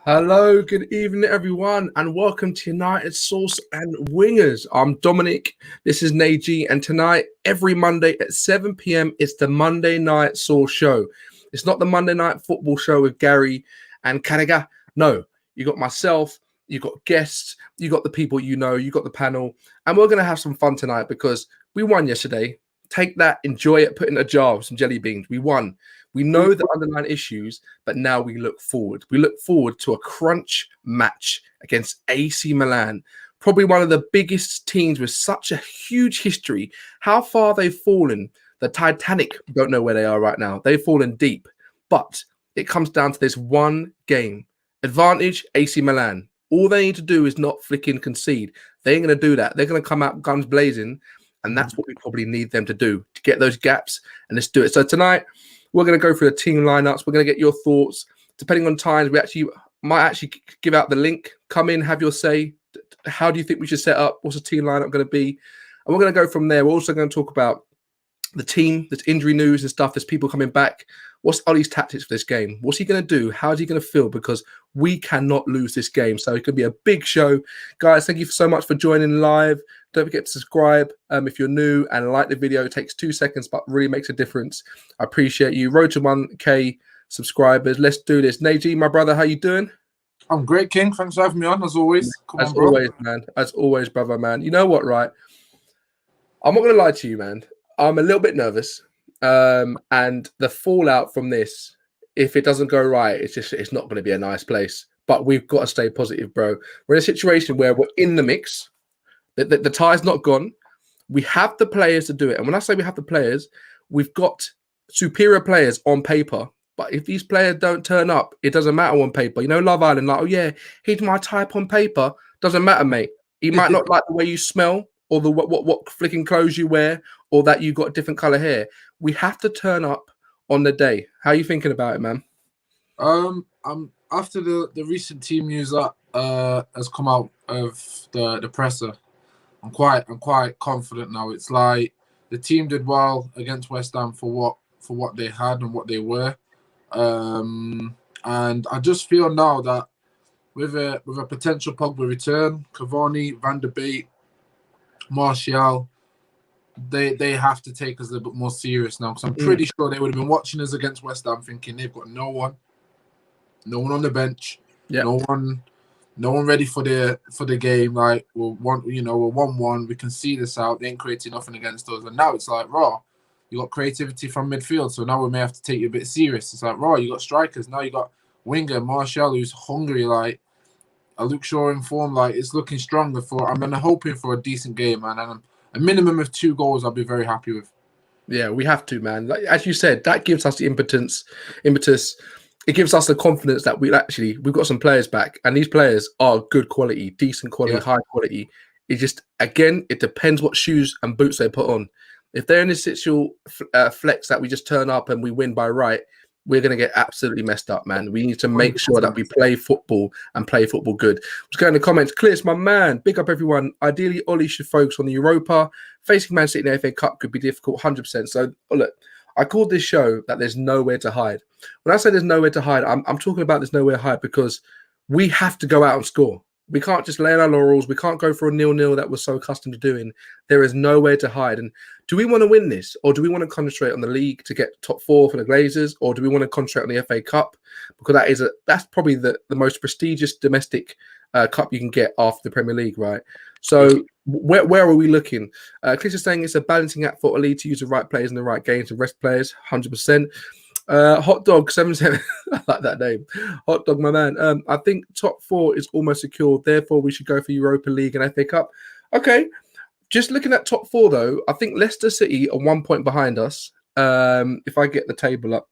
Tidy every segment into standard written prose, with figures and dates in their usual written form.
Hello, good evening, everyone, and welcome to United Sauce and Wingers. I'm Dominic, this is Naji, and tonight, every Monday at 7 p.m., it's the Monday Night Sauce Show. It's not the Monday Night Football Show with Gary and Kariga. No, you got myself, you got guests, you got the people you know, you got the panel, and we're going to have some fun tonight because we won yesterday. Take that, enjoy it, put it in a jar with some jelly beans. We won. We know the underlying issues, but now we look forward. We look forward to a crunch match against AC Milan, probably one of the biggest teams with such a huge history. How far they've fallen, the Titanic don't know where they are right now. They've fallen deep, but it comes down to this one game. Advantage, AC Milan. All they need to do is not flicking concede. They ain't going to do that. They're going to come out guns blazing, and that's what we probably need them to do, to get those gaps, and let's do it. So tonight, we're going to go through the team lineups. We're going to get your thoughts. Depending on times, we might give out the link. Come in, have your say. How do you think we should set up? What's the team lineup going to be? And we're going to go from there. We're also going to talk about the team. There's injury news and stuff. There's people coming back. What's Ollie's tactics for this game? What's he going to do? How's he going to feel? Because we cannot lose this game. So it could be a big show. Guys, thank you so much for joining live. Don't forget to subscribe if you're new and like the video. It takes 2 seconds, but really makes a difference. I appreciate you. Road to 1K subscribers. Let's do this. Naji, my brother, how you doing? I'm great, King. Thanks for having me on, as always. As always, man. As always, brother, man. You know what, right? I'm not going to lie to you, man. I'm a little bit nervous. And the fallout from this, if it doesn't go right, it's not going to be a nice place. But we've got to stay positive, bro. We're in a situation where we're in the mix. The tie's not gone. We have the players to do it. And when I say we have the players, we've got superior players on paper. But if these players don't turn up, it doesn't matter on paper. You know, Love Island, like, oh yeah, he's my type on paper. Doesn't matter, mate. He might not like the way you smell or the what flicking clothes you wear or that you got different color hair. We have to turn up on the day. How are you thinking about it, man? I'm after the recent team news that has come out of the presser. I'm quite confident now. It's like the team did well against West Ham for what they had and what they were, and I just feel now that with a potential Pogba return, Cavani, Van der Beek, Martial, they have to take us a little bit more serious now, because I'm pretty sure they would have been watching us against West Ham thinking they've got no one on the bench, no one ready for the game. Like, we're 1-1. We can see this out. They ain't creating nothing against us. And now it's like, raw, you got creativity from midfield. So now we may have to take you a bit serious. It's like, raw, you got strikers. Now you got winger Martial, who's hungry. Like, a Luke Shaw in form. Like, it's looking stronger for. I'm hoping for a decent game, man. And a minimum of 2 goals, I'll be very happy with. Yeah, we have to, man. Like, as you said, that gives us the impetus. It gives us the confidence that we've got some players back, and these players are good quality, decent quality, high quality. It just, again, it depends what shoes and boots they put on. If they're in this situational flex that we just turn up and we win by right, we're going to get absolutely messed up, man. We need to make sure that we play football and play football good. Let's go in the comments. Clears, my man. Big up, everyone. Ideally, Ollie should focus on the Europa. Facing Man City in the FA Cup could be difficult, 100%. So, look, I called this show that there's nowhere to hide. When I say there's nowhere to hide, I'm talking about there's nowhere to hide because we have to go out and score. We can't just lay on our laurels. We can't go for a 0-0 that we're so accustomed to doing. There is nowhere to hide. And do we want to win this? Or do we want to concentrate on the league to get top 4 for the Glazers? Or do we want to concentrate on the FA Cup? Because that's probably the most prestigious domestic cup you can get after the Premier League, right? So where are we looking? Chris is saying it's a balancing act for Ollie to use the right players in the right games and rest players, 100%. Hot Dog 77. I like that name. Hot Dog, my man. I think top 4 is almost secured. Therefore, we should go for Europa League and FA Cup. Okay. Just looking at top 4, though, I think Leicester City are 1 point behind us. If I get the table up,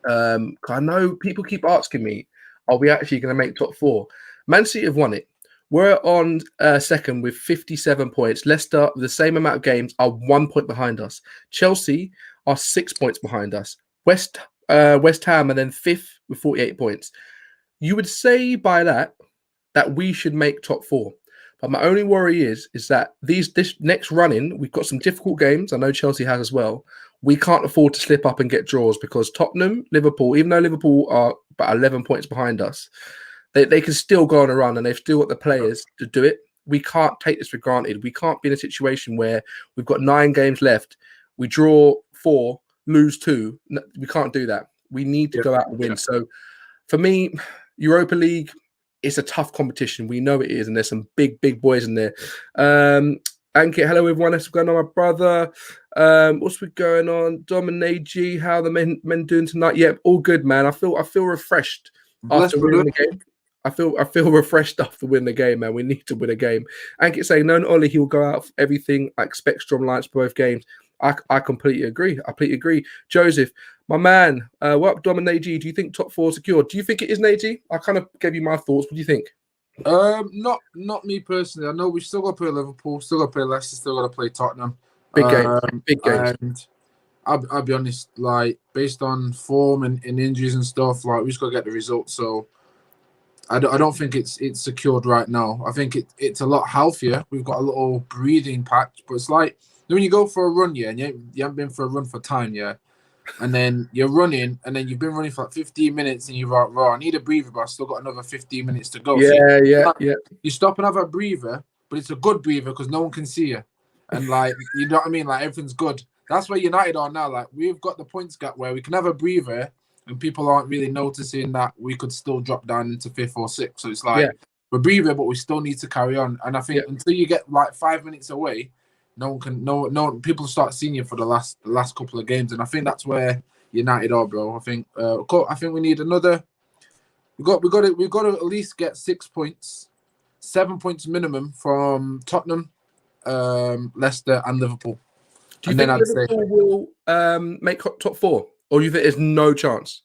I know people keep asking me, are we actually going to make top 4? Man City have won it. We're on second with 57 points. Leicester, the same amount of games, are 1 point behind us. Chelsea are 6 points behind us. West Ham and then 5th with 48 points. You would say by that we should make top 4. But my only worry is that this next run-in, we've got some difficult games. I know Chelsea has as well. We can't afford to slip up and get draws because Tottenham, Liverpool, even though Liverpool are about 11 points behind us, They can still go on a run, and they've still got the players to do it. We can't take this for granted. We can't be in a situation where we've got 9 games left, we draw 4, lose 2. We can't do that. We need to go out and win. So for me, Europa League, it's a tough competition. We know it is, and there's some big boys in there. Ankit, hello everyone. What's going on, my brother? What's going on? Dominic G, how are the men doing tonight? Yeah, all good, man. I feel refreshed after winning the game. I feel refreshed after winning the game, man. We need to win a game. Ankit saying, no, not only he'll go out for everything. I expect strong lines for both games. I completely agree. Joseph, my man, what up, Dominic G? Do you think top 4 secure? Do you think it is, Nagy? I kind of gave you my thoughts. What do you think? Not me personally. I know we've still got to play Liverpool, still got to play Leicester, still got to play Tottenham. Big games. And I'll be honest, like based on form and injuries and stuff, like we just got to get the results. So I don't think it's secured right now. I think it's a lot healthier. We've got a little breathing patch, but it's like when you go for a run, and you haven't been for a run for time, and then you're running, and then you've been running for like 15 minutes, and you're like, I need a breather, but I've still got another 15 minutes to go. Yeah. You stop and have a breather, but it's a good breather because no one can see you. And like, you know what I mean? Like everything's good. That's where United are now. Like we've got the points gap where we can have a breather and people aren't really noticing that we could still drop down into 5th or 6th. So it's like, we're breathing, but we still need to carry on. And I think until you get like 5 minutes away, no people start seeing you for the last couple of games, and I think that's where United are, bro. I think we need another. We've got to at least get 6 points, 7 points minimum from Tottenham, Leicester, and Liverpool. Do you think Liverpool will make top 4, or do you think there's no chance?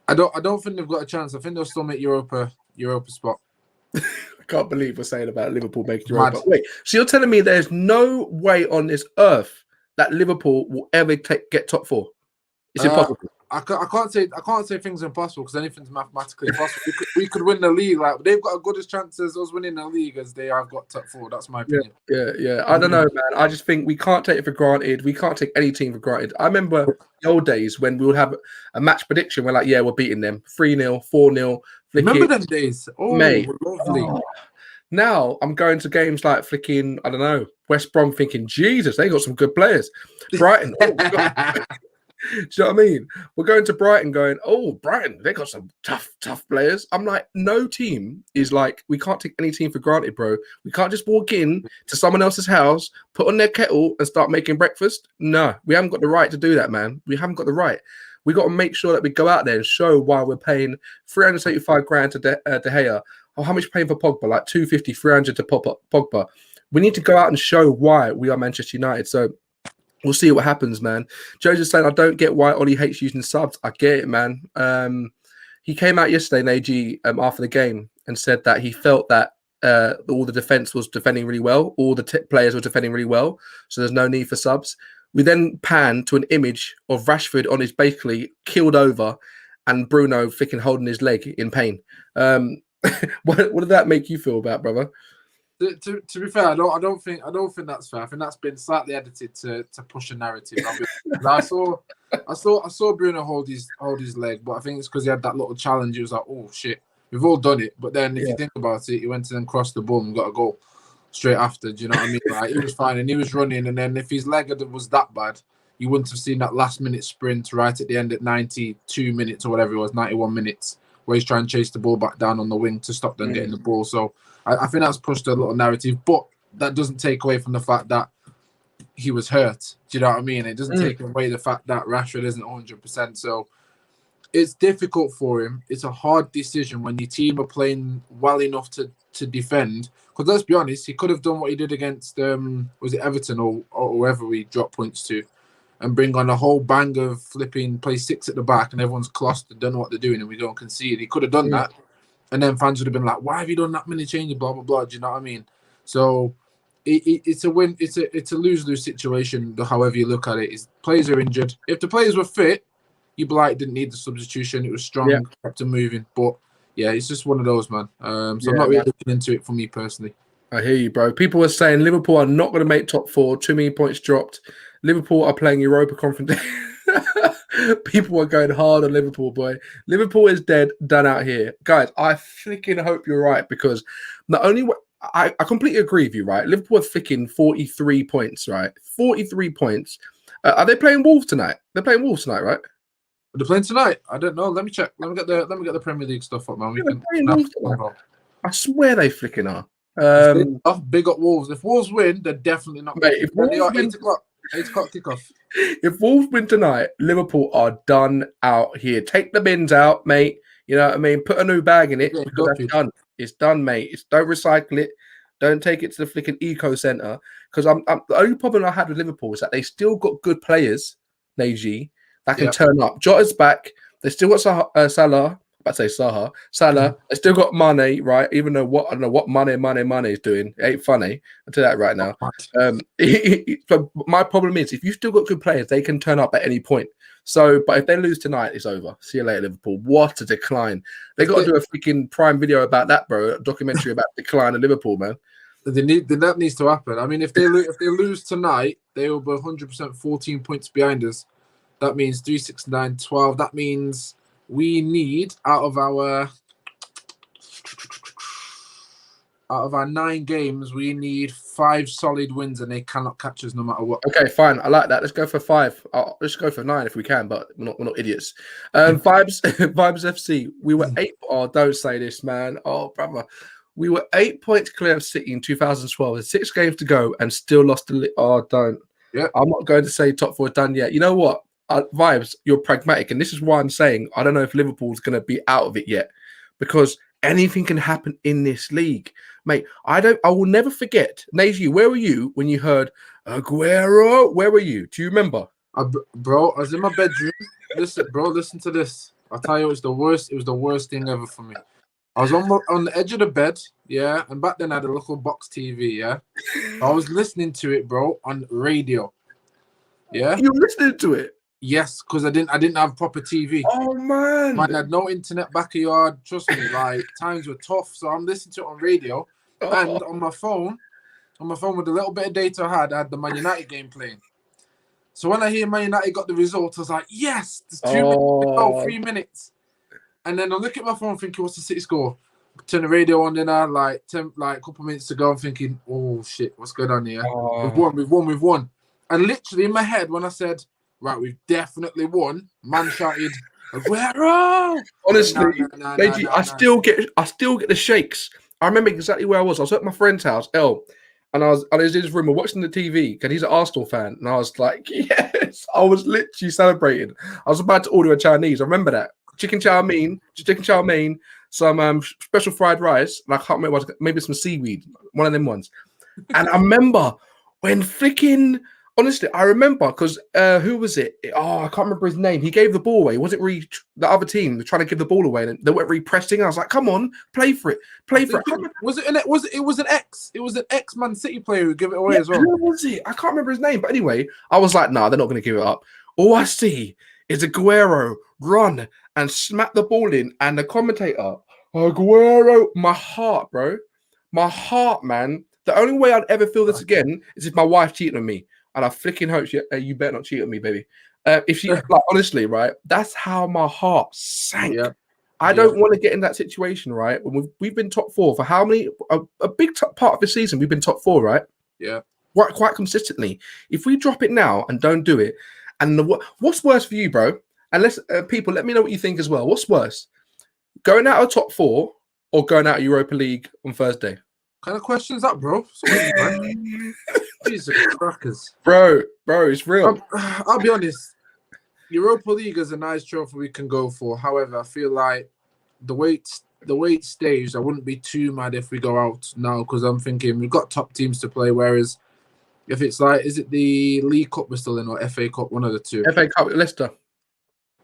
I don't think they've got a chance. I think they'll still make Europa spot. I can't believe we're saying about Liverpool making Europa. Wait, so you're telling me there's no way on this earth that Liverpool will ever get top 4? It's impossible. I can't say things are impossible because anything's mathematically possible. We could win the league. Like they've got as good as chances us winning the league as they have got top 4. That's my opinion. Yeah. I don't know, man. I just think we can't take it for granted. We can't take any team for granted. I remember the old days when we would have a match prediction. We're like, we're beating them 3-0, 4-0. Remember them days? Oh, mate. Lovely. Now I'm going to games like flicking, I don't know, West Brom, thinking, Jesus, they got some good players. Brighton. Do you know what I mean? We're going to Brighton going, Brighton, they got some tough players. I'm like, no team is like, we can't take any team for granted, bro. We can't just walk in to someone else's house, put on their kettle and start making breakfast. No, we haven't got the right to do that, man. We haven't got the right. We got to make sure that we go out there and show why we're paying 375 grand to De Gea. Oh, how much are you paying for Pogba? Like 250, 300 to Pogba. We need to go out and show why we are Manchester United. So we'll see what happens, man. Joseph's saying, I don't get why Ollie hates using subs. I get it, man. He came out yesterday in AG after the game and said that he felt that all the defense was defending really well. All the players were defending really well. So there's no need for subs. We then pan to an image of Rashford on his basically keeled over and Bruno flicking holding his leg in pain. What did that make you feel about, brother? To be fair, I don't think that's fair. I think that's been slightly edited to push a narrative. I saw Bruno hold his leg, but I think it's because he had that little challenge. He was like, oh shit, we've all done it. But then if you think about it, he went to then cross the ball and got a goal straight after. Do you know what I mean? Like, he was fine and he was running, and then if his leg was that bad, you wouldn't have seen that last minute sprint right at the end at 92 minutes or whatever it was, 91 minutes, where he's trying to chase the ball back down on the wing to stop them getting the ball. So I think that's pushed a little narrative, but that doesn't take away from the fact that he was hurt. Do you know what I mean? It doesn't take away the fact that Rashford isn't 100%. So it's difficult for him. It's a hard decision when your team are playing well enough to defend. Because let's be honest, he could have done what he did against, was it Everton or whoever we dropped points to, and bring on a whole bang of flipping, play 6 at the back and everyone's clossed and don't know what they're doing and we don't concede. He could have done that. And then fans would have been like, why have you done that many changes, blah, blah, blah. Do you know what I mean? So it's a win. It's a lose-lose situation, however you look at it. Is players are injured. If the players were fit, you'd be like, didn't need the substitution. It was strong, kept them moving. But, yeah, it's just one of those, man. So I'm not really looking into it for me personally. I hear you, bro. People are saying Liverpool are not going to make top 4. Too many points dropped. Liverpool are playing Europa Conference. People are going hard on Liverpool, boy. Liverpool is dead, done out here. Guys, I freaking hope you're right because not only I completely agree with you, right? Liverpool are freaking 43 points, right? 43 points. Are they playing Wolves tonight? They're playing Wolves tonight, right? They're playing tonight. I don't know. Let me check. Let me get the Premier League stuff up, man. We They're can. playing Wolves tonight. I swear they freaking are. Big up Wolves. If Wolves win, they're definitely not. Mate, if Wolves they are win, 8 o'clock. 8 o'clock kickoff. If Wolves win tonight, Liverpool are done out here. Take the bins out, mate. You know what I mean? Put a new bag in it because that's done. It's done, mate. Don't recycle it. Don't take it to the flicking eco centre. Because the only problem I had with Liverpool is that they still got good players, Neji, that can turn up. Jota's back. They still got Salah. I'd say Salah. They still got Mane, right? Even though I don't know what Mane is doing. It ain't funny. I'll tell you that right now. So my problem is if you still got good players, they can turn up at any point. So, but if they lose tonight, it's over. See you later, Liverpool. What a decline. They got to do a freaking prime video about that, bro. A documentary about the decline of Liverpool, man. That needs to happen. I mean, if they lose tonight, they will be 100% 14 points behind us. That means 3, 6, 9, 12. That means we need out of our 9 games, we need 5 solid wins, and they cannot catch us no matter what. Okay, fine. I like that. Let's go for 5. Let's go for 9 if we can, but we're not idiots. Vibes FC. We were 8. Oh, don't say this, man. Oh, brother. We were 8 points clear of City in 2012. There's 6 games to go and still lost the. Oh, don't. Yeah. I'm not going to say top 4 done yet. You know what? Vibes, you're pragmatic, and this is why I'm saying I don't know if Liverpool's going to be out of it yet, because anything can happen in this league, mate. I will never forget. Neji, where were you when you heard Aguero? Where were you? Do you remember? Bro, I was in my bedroom. Listen to this. I'll tell you, it was the worst. It was the worst thing ever for me. I was on the edge of the bed, yeah, and back then I had a little box TV, yeah. I was listening to it, bro, on radio. Yeah, you listening to it? Yes, because I didn't have proper TV. Oh man, I had no internet back of yard. Trust me, like times were tough. So I'm listening to it on radio and on my phone with a little bit of data I had the Man United game playing. So when I hear Man United got the result, I was like, yes, there's 2 minutes to go, 3 minutes. And then I look at my phone thinking, what's the City score? Turn the radio on, then a couple minutes to go. I'm thinking, oh shit, what's going on here? We've won. And literally in my head, when I said, right, we've definitely won, man shouted, Aguero! Honestly, Neji, I still get the shakes. I remember exactly where I was. I was at my friend's house, El, and I was in his room watching the TV because he's an Arsenal fan. And I was like, yes, I was literally celebrating. I was about to order a Chinese. I remember that. Chicken chow mein, some special fried rice, and I can't remember, maybe some seaweed, one of them ones. And I remember when freaking, honestly, I remember because who was it? Oh, I can't remember his name. He gave the ball away. Was it the other team were trying to give the ball away and they weren't really pressing? I was like, come on, play for it. Was it an ex Man City player who gave it away as well? Who was it? I can't remember his name. But anyway, I was like, nah, they're not going to give it up. All I see is Aguero run and smack the ball in, and the commentator, Aguero, my heart, bro. My heart, man. The only way I'd ever feel this again is if my wife cheated on me. And I freaking hope you better not cheat on me, baby. If she, like, honestly, right, that's how my heart sank. Yeah. I don't want to get in that situation, right? When we've been top 4 for how many? A big part of the season, we've been top 4, right? Yeah. Right, quite consistently. If we drop it now and don't do it, and what's worse for you, bro? And people, let me know what you think as well. What's worse, going out of top 4 or going out of Europa League on Thursday? What kind of question is that, bro? Jesus crackers, bro, it's real. I'll be honest. Europa League is a nice trophy we can go for. However, I feel like the way it's staged, I wouldn't be too mad if we go out now because I'm thinking we've got top teams to play. Whereas if it's like, is it the League Cup we're still in or FA Cup? One of the two. FA Cup, Leicester.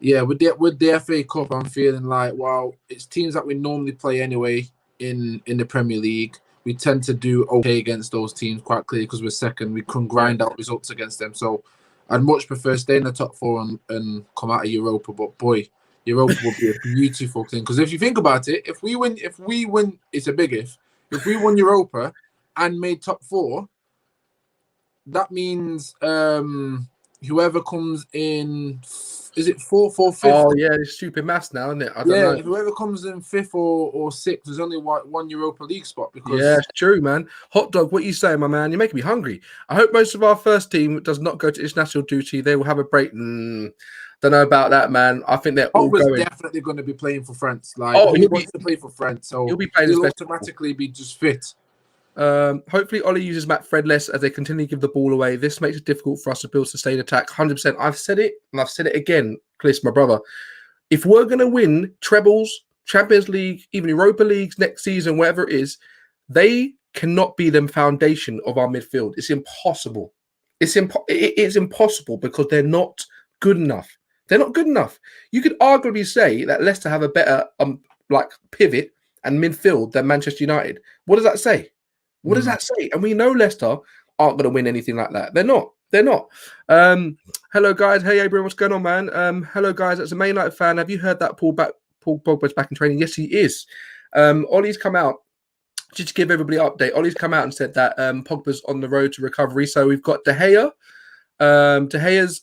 Yeah, with the FA Cup, I'm feeling like, wow, it's teams that we normally play anyway in the Premier League. We tend to do okay against those teams quite clearly because we're second. We can grind out results against them. So I'd much prefer stay in the top 4 and come out of Europa. But boy, Europa would be a beautiful thing. Because if you think about it, if we win, it's a big if. If we won Europa and made top 4, that means whoever comes in, is it fourth or fifth? Oh yeah, it's stupid maths now, isn't it? I don't know. Whoever comes in fifth or sixth, there's only one Europa League spot because. Yeah, it's true, man. Hot dog, what you saying, my man? You're making me hungry. I hope most of our first team does not go to international duty. They will have a break. Don't know about that, man. I think they're all Pogba's going. definitely going to be playing for France. Like, he wants to play for France, so he'll be playing. He'll automatically be just fit. Hopefully, Ollie uses Matt Fred less as they continue to give the ball away. This makes it difficult for us to build sustained attack. 100%. I've said it, and I've said it again, Chris, my brother. If we're going to win trebles, Champions League, even Europa Leagues next season, whatever it is, they cannot be the foundation of our midfield. It's impossible. It's impossible because they're not good enough. They're not good enough. You could arguably say that Leicester have a better pivot and midfield than Manchester United. What does that say? What does that say? And we know Leicester aren't going to win anything like that. They're not. They're not. Hello, guys. Hey, Abraham, what's going on, man? Hello, guys. As a Man United fan, have you heard that Paul Pogba's back in training? Yes, he is. Ollie's come out. Just to give everybody an update, Ollie's come out and said that Pogba's on the road to recovery. So we've got De Gea. De Gea's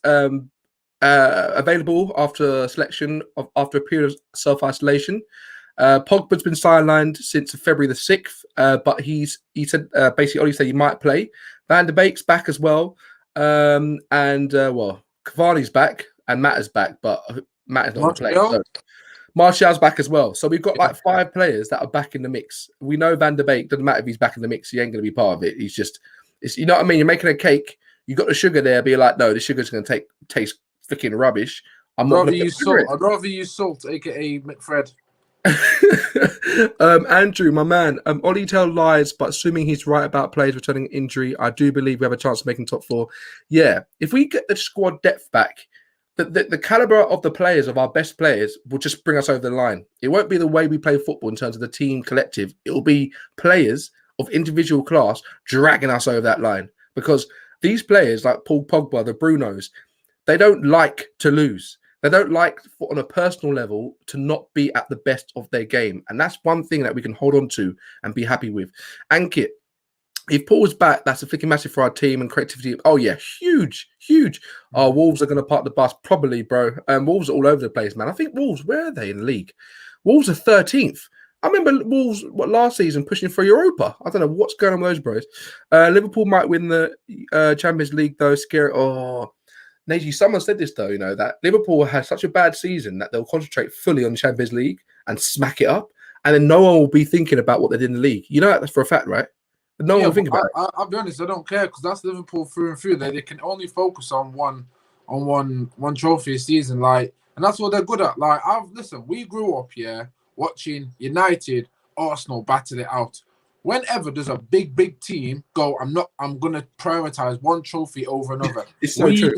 available after selection after a period of self-isolation. Pogba's been sidelined since February the 6th, but he said basically Ollie said he might play. Van der Beek's back as well, and Cavani's back and Matt is back, but Matt is not going to play. So Martial's back as well. So we've got like 5 players that are back in the mix. We know Van der Beek, doesn't matter if he's back in the mix, he ain't going to be part of it. He's just, you know what I mean? You're making a cake, you got the sugar there, be like, no, the sugar's going to taste freaking rubbish. I'd rather use salt, aka McFred. Andrew, my man, Ollie tell lies, but assuming he's right about players returning injury, I do believe we have a chance of making top 4. Yeah, if we get the squad depth back, the caliber of the players, of our best players, will just bring us over the line. It won't be the way we play football in terms of the team collective. It will be players of individual class dragging us over that line, because these players like Paul Pogba, the Brunos, they don't like to lose. They don't like, on a personal level, to not be at the best of their game. And that's one thing that we can hold on to and be happy with. Ankit, if Paul's back, that's a freaking massive for our team and creativity. Oh, yeah, huge. Wolves are going to park the bus, probably, bro. Wolves are all over the place, man. I think Wolves, where are they in the league? Wolves are 13th. I remember Wolves, last season, pushing for Europa. I don't know what's going on with those bros. Liverpool might win the Champions League, though. Scary. Oh, Neji, someone said this, though, that Liverpool has such a bad season that they'll concentrate fully on the Champions League and smack it up, and then no one will be thinking about what they did in the league. You know that's for a fact, right? No one will think about it. I'll be honest, I don't care, because that's Liverpool through and through. They can only focus on one trophy a season, and that's what they're good at. We grew up watching United, Arsenal battle it out. Whenever there's a big team, I'm gonna prioritize one trophy over another. It's so true.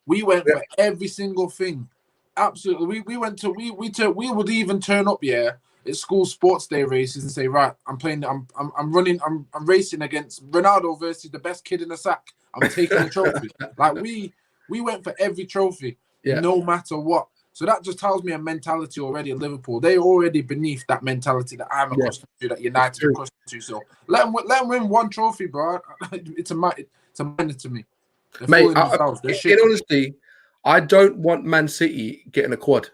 We went for every single thing. Absolutely. We would even turn up at school sports day races and say, right, I'm racing against Ronaldo versus the best kid in the sack. I'm taking the trophy. We went for every trophy, no matter what. So that just tells me a mentality already at Liverpool. They're already beneath that mentality that I'm accustomed to, that United are accustomed to. So let them win one trophy, bro. It's a minor to me. Mate, in honesty, I don't want Man City getting a quad.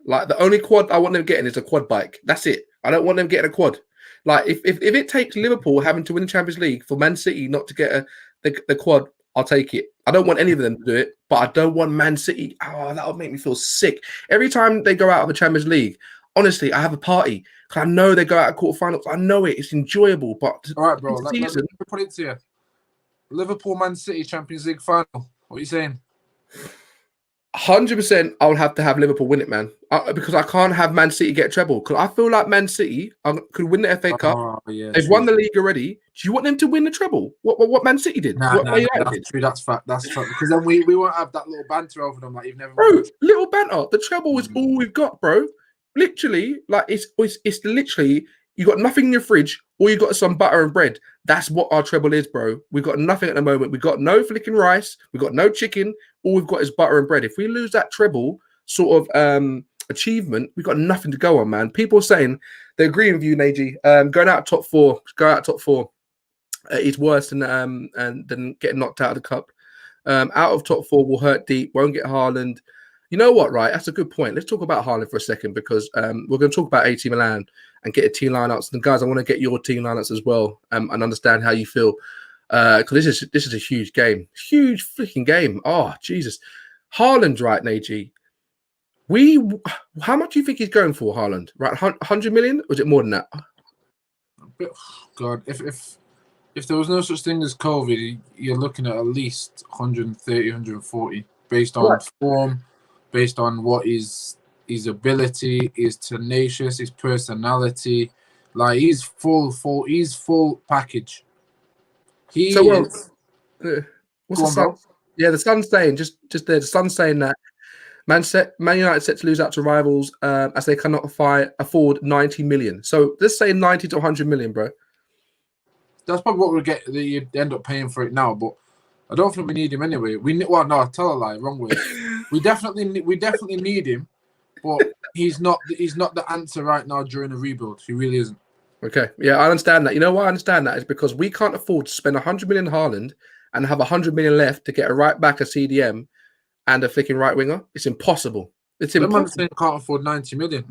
The only quad I want them getting is a quad bike. That's it. I don't want them getting a quad. If it takes Liverpool having to win the Champions League for Man City not to get the quad, I'll take it. I don't want any of them to do it, but I don't want Man City. Oh, that would make me feel sick. Every time they go out of the Champions League, honestly, I have a party. Because I know they go out of quarterfinals. I know it. It's enjoyable. But all right, bro. Let me put it to you. Liverpool, Man City, Champions League final. What are you saying? 100%, I would have to have Liverpool win it, man. Because I can't have Man City get treble. Because I feel like Man City could win the FA Cup. They've won the league already. Do you want them to win the treble? What Man City did? That's true. That's fact. That's fact. Because then we won't have that little banter over them like you've never. Bro, little banter. The treble is all we've got, bro. Literally, it's literally, you got nothing in your fridge, or you got some butter and bread. That's what our treble is, bro. We've got nothing at the moment. We've got no flicking rice. We've got no chicken. All we've got is butter and bread. If we lose that treble sort of achievement, we've got nothing to go on, man. People are saying they're agreeing with you, Neji. Going out top 4 is worse than getting knocked out of the cup. Out of top four will hurt deep. Won't get Haaland. You know what, right? That's a good point. Let's talk about Haaland for a second because we're going to talk about AC Milan and get a team lineups. And guys, I want to get your team lineups as well and understand how you feel because this is a huge game, huge freaking game. Oh Jesus, Haaland, right, Neji? How much do you think he's going for, Haaland? Right, 100 million? Or is it more than that? God, if there was no such thing as COVID, you're looking at least 130, 140 based on form, based on what his ability, his tenacious, his personality. Like he's full package. What's the sun? Yeah, the Sun's saying just there. The Sun's saying that Man United set to lose out to rivals as they cannot afford 90 million. So let's say 90 to 100 million, bro. That's probably what we'll get. You end up paying for it now, but I don't think we need him anyway. No, tell a lie, wrong way. we definitely need him, but he's not the answer right now during a rebuild. He really isn't. Okay, yeah, I understand that. You know why I understand that is because we can't afford to spend 100 million Haaland and have 100 million left to get a right back, a CDM, and a flicking right winger. It's impossible. It's impossible. Can't afford 90 million.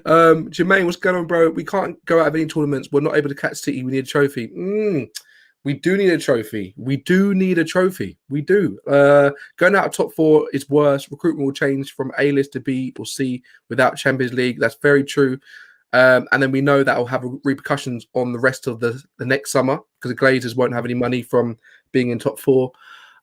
Jermaine, what's going on, bro? We can't go out of any tournaments. We're not able to catch City. We need a trophy. We do need a trophy. We do. Going out of top four is worse. Recruitment will change from A list to B or C without Champions League. That's very true. And then we know that will have repercussions on the rest of the next summer because the Glazers won't have any money from being in top four.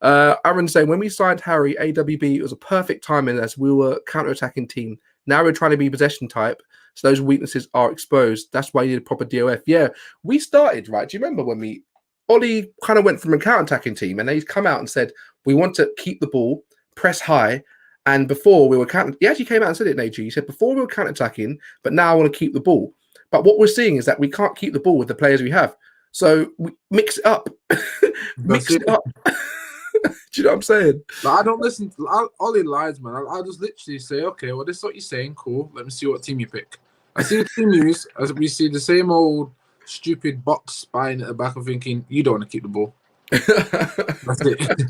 Aaron saying, when we signed Harry, AWB, it was a perfect timing as we were counter-attacking team. Now we're trying to be possession type, so those weaknesses are exposed. That's why you need a proper DOF. Yeah, we started, right? Do you remember when Ollie kind of went from a counter-attacking team and he's come out and said, we want to keep the ball, press high, and before we were he actually came out and said it, Neji. He said, before we were counter-attacking, but now I want to keep the ball. But what we're seeing is that we can't keep the ball with the players we have. So we mix it up. Mix it up. Do you know what I'm saying? Like, I don't listen to Ollie lies, man. I'll just literally say, okay, well, this is what you're saying. Cool. Let me see what team you pick. I see the team news as we see the same old stupid box spine at the back of thinking, you don't want to keep the ball. That's it.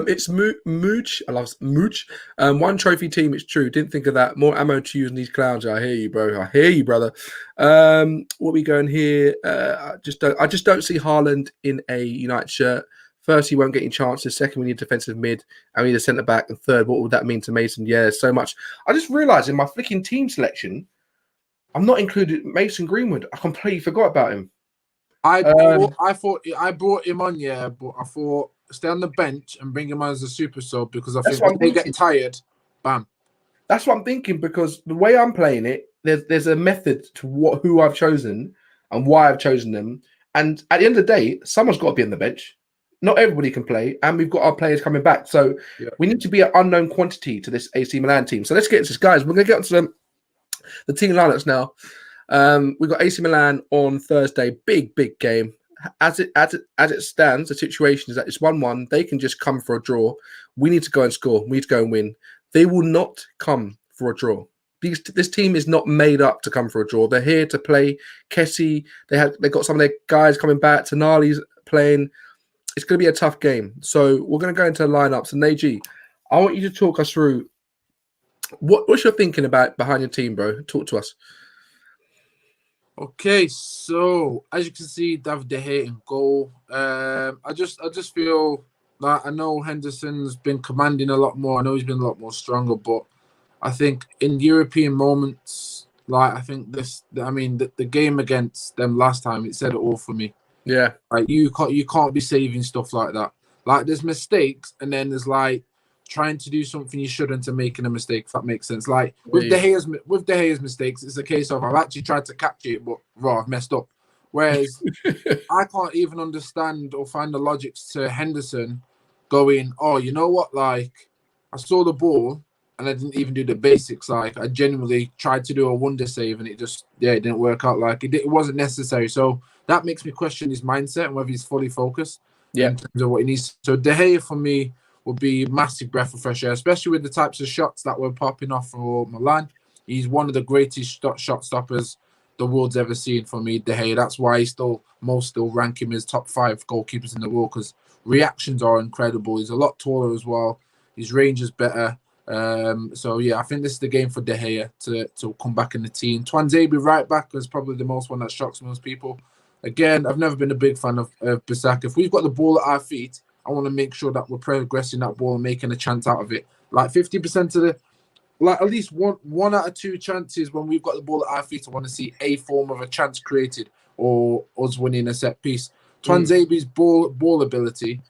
It's Mooch. I love Mooch. One trophy team. It's true. Didn't think of that. More ammo to use in these clowns. I hear you, bro. I hear you, brother. What we going here? I just don't see Haaland in a United shirt. First, he won't get any chances. Second, we need defensive mid, and we need a centre back. And third, what would that mean to Mason? Yeah, so much. I just realised in my flicking team selection, I'm not included Mason Greenwood. I completely forgot about him. I thought I brought him on, yeah, but I thought stay on the bench and bring him on as a super sub because I think when they get tired, bam. That's what I'm thinking because the way I'm playing it, there's a method to who I've chosen and why I've chosen them. And at the end of the day, someone's got to be on the bench. Not everybody can play, and we've got our players coming back. So we need to be an unknown quantity to this AC Milan team. So let's get into this, guys. We're going to get onto the team lineups now. We've got AC Milan on Thursday. Big game. As it stands, the situation is that it's 1-1. They can just come for a draw. We need to go and score. We need to go and win. They will not come for a draw. This team is not made up to come for a draw. They're here to play. Kessie, they got some of their guys coming back. Tonali's playing. It's going to be a tough game. So we're going to go into lineups. And Neji, I want you to talk us through what's your thinking about behind your team, bro. Talk to us. Okay, so as you can see, David De Gea in goal. I just feel like I know Henderson's been commanding a lot more. I know he's been a lot more stronger, but I think in European moments, like I think the game against them last time, it said it all for me. Yeah, like you can't be saving stuff like that. Like there's mistakes, and then there's like trying to do something you shouldn't and making a mistake. If that makes sense. Like with De Gea's mistakes, it's a case of I've actually tried to capture it, but I've messed up. Whereas I can't even understand or find the logics to Henderson going, oh, you know what? Like I saw the ball and I didn't even do the basics. Like I genuinely tried to do a wonder save and it didn't work out. Like it wasn't necessary. So that makes me question his mindset and whether he's fully focused in terms of what he needs. So De Gea for me would be a massive breath of fresh air, especially with the types of shots that were popping off for Milan. He's one of the greatest shot stoppers the world's ever seen for me, De Gea. That's why most still rank him as top 5 goalkeepers in the world, because reactions are incredible. He's a lot taller as well. His range is better. So yeah, I think this is the game for De Gea to come back in the team. Tuanzebe right back is probably the one that shocks most people. Again, I've never been a big fan of Bissaka. If we've got the ball at our feet, I want to make sure that we're progressing that ball and making a chance out of it. Like 50% of at least one out of 2 chances when we've got the ball at our feet, I want to see a form of a chance created or us winning a set piece. Tuanzebe's ball ability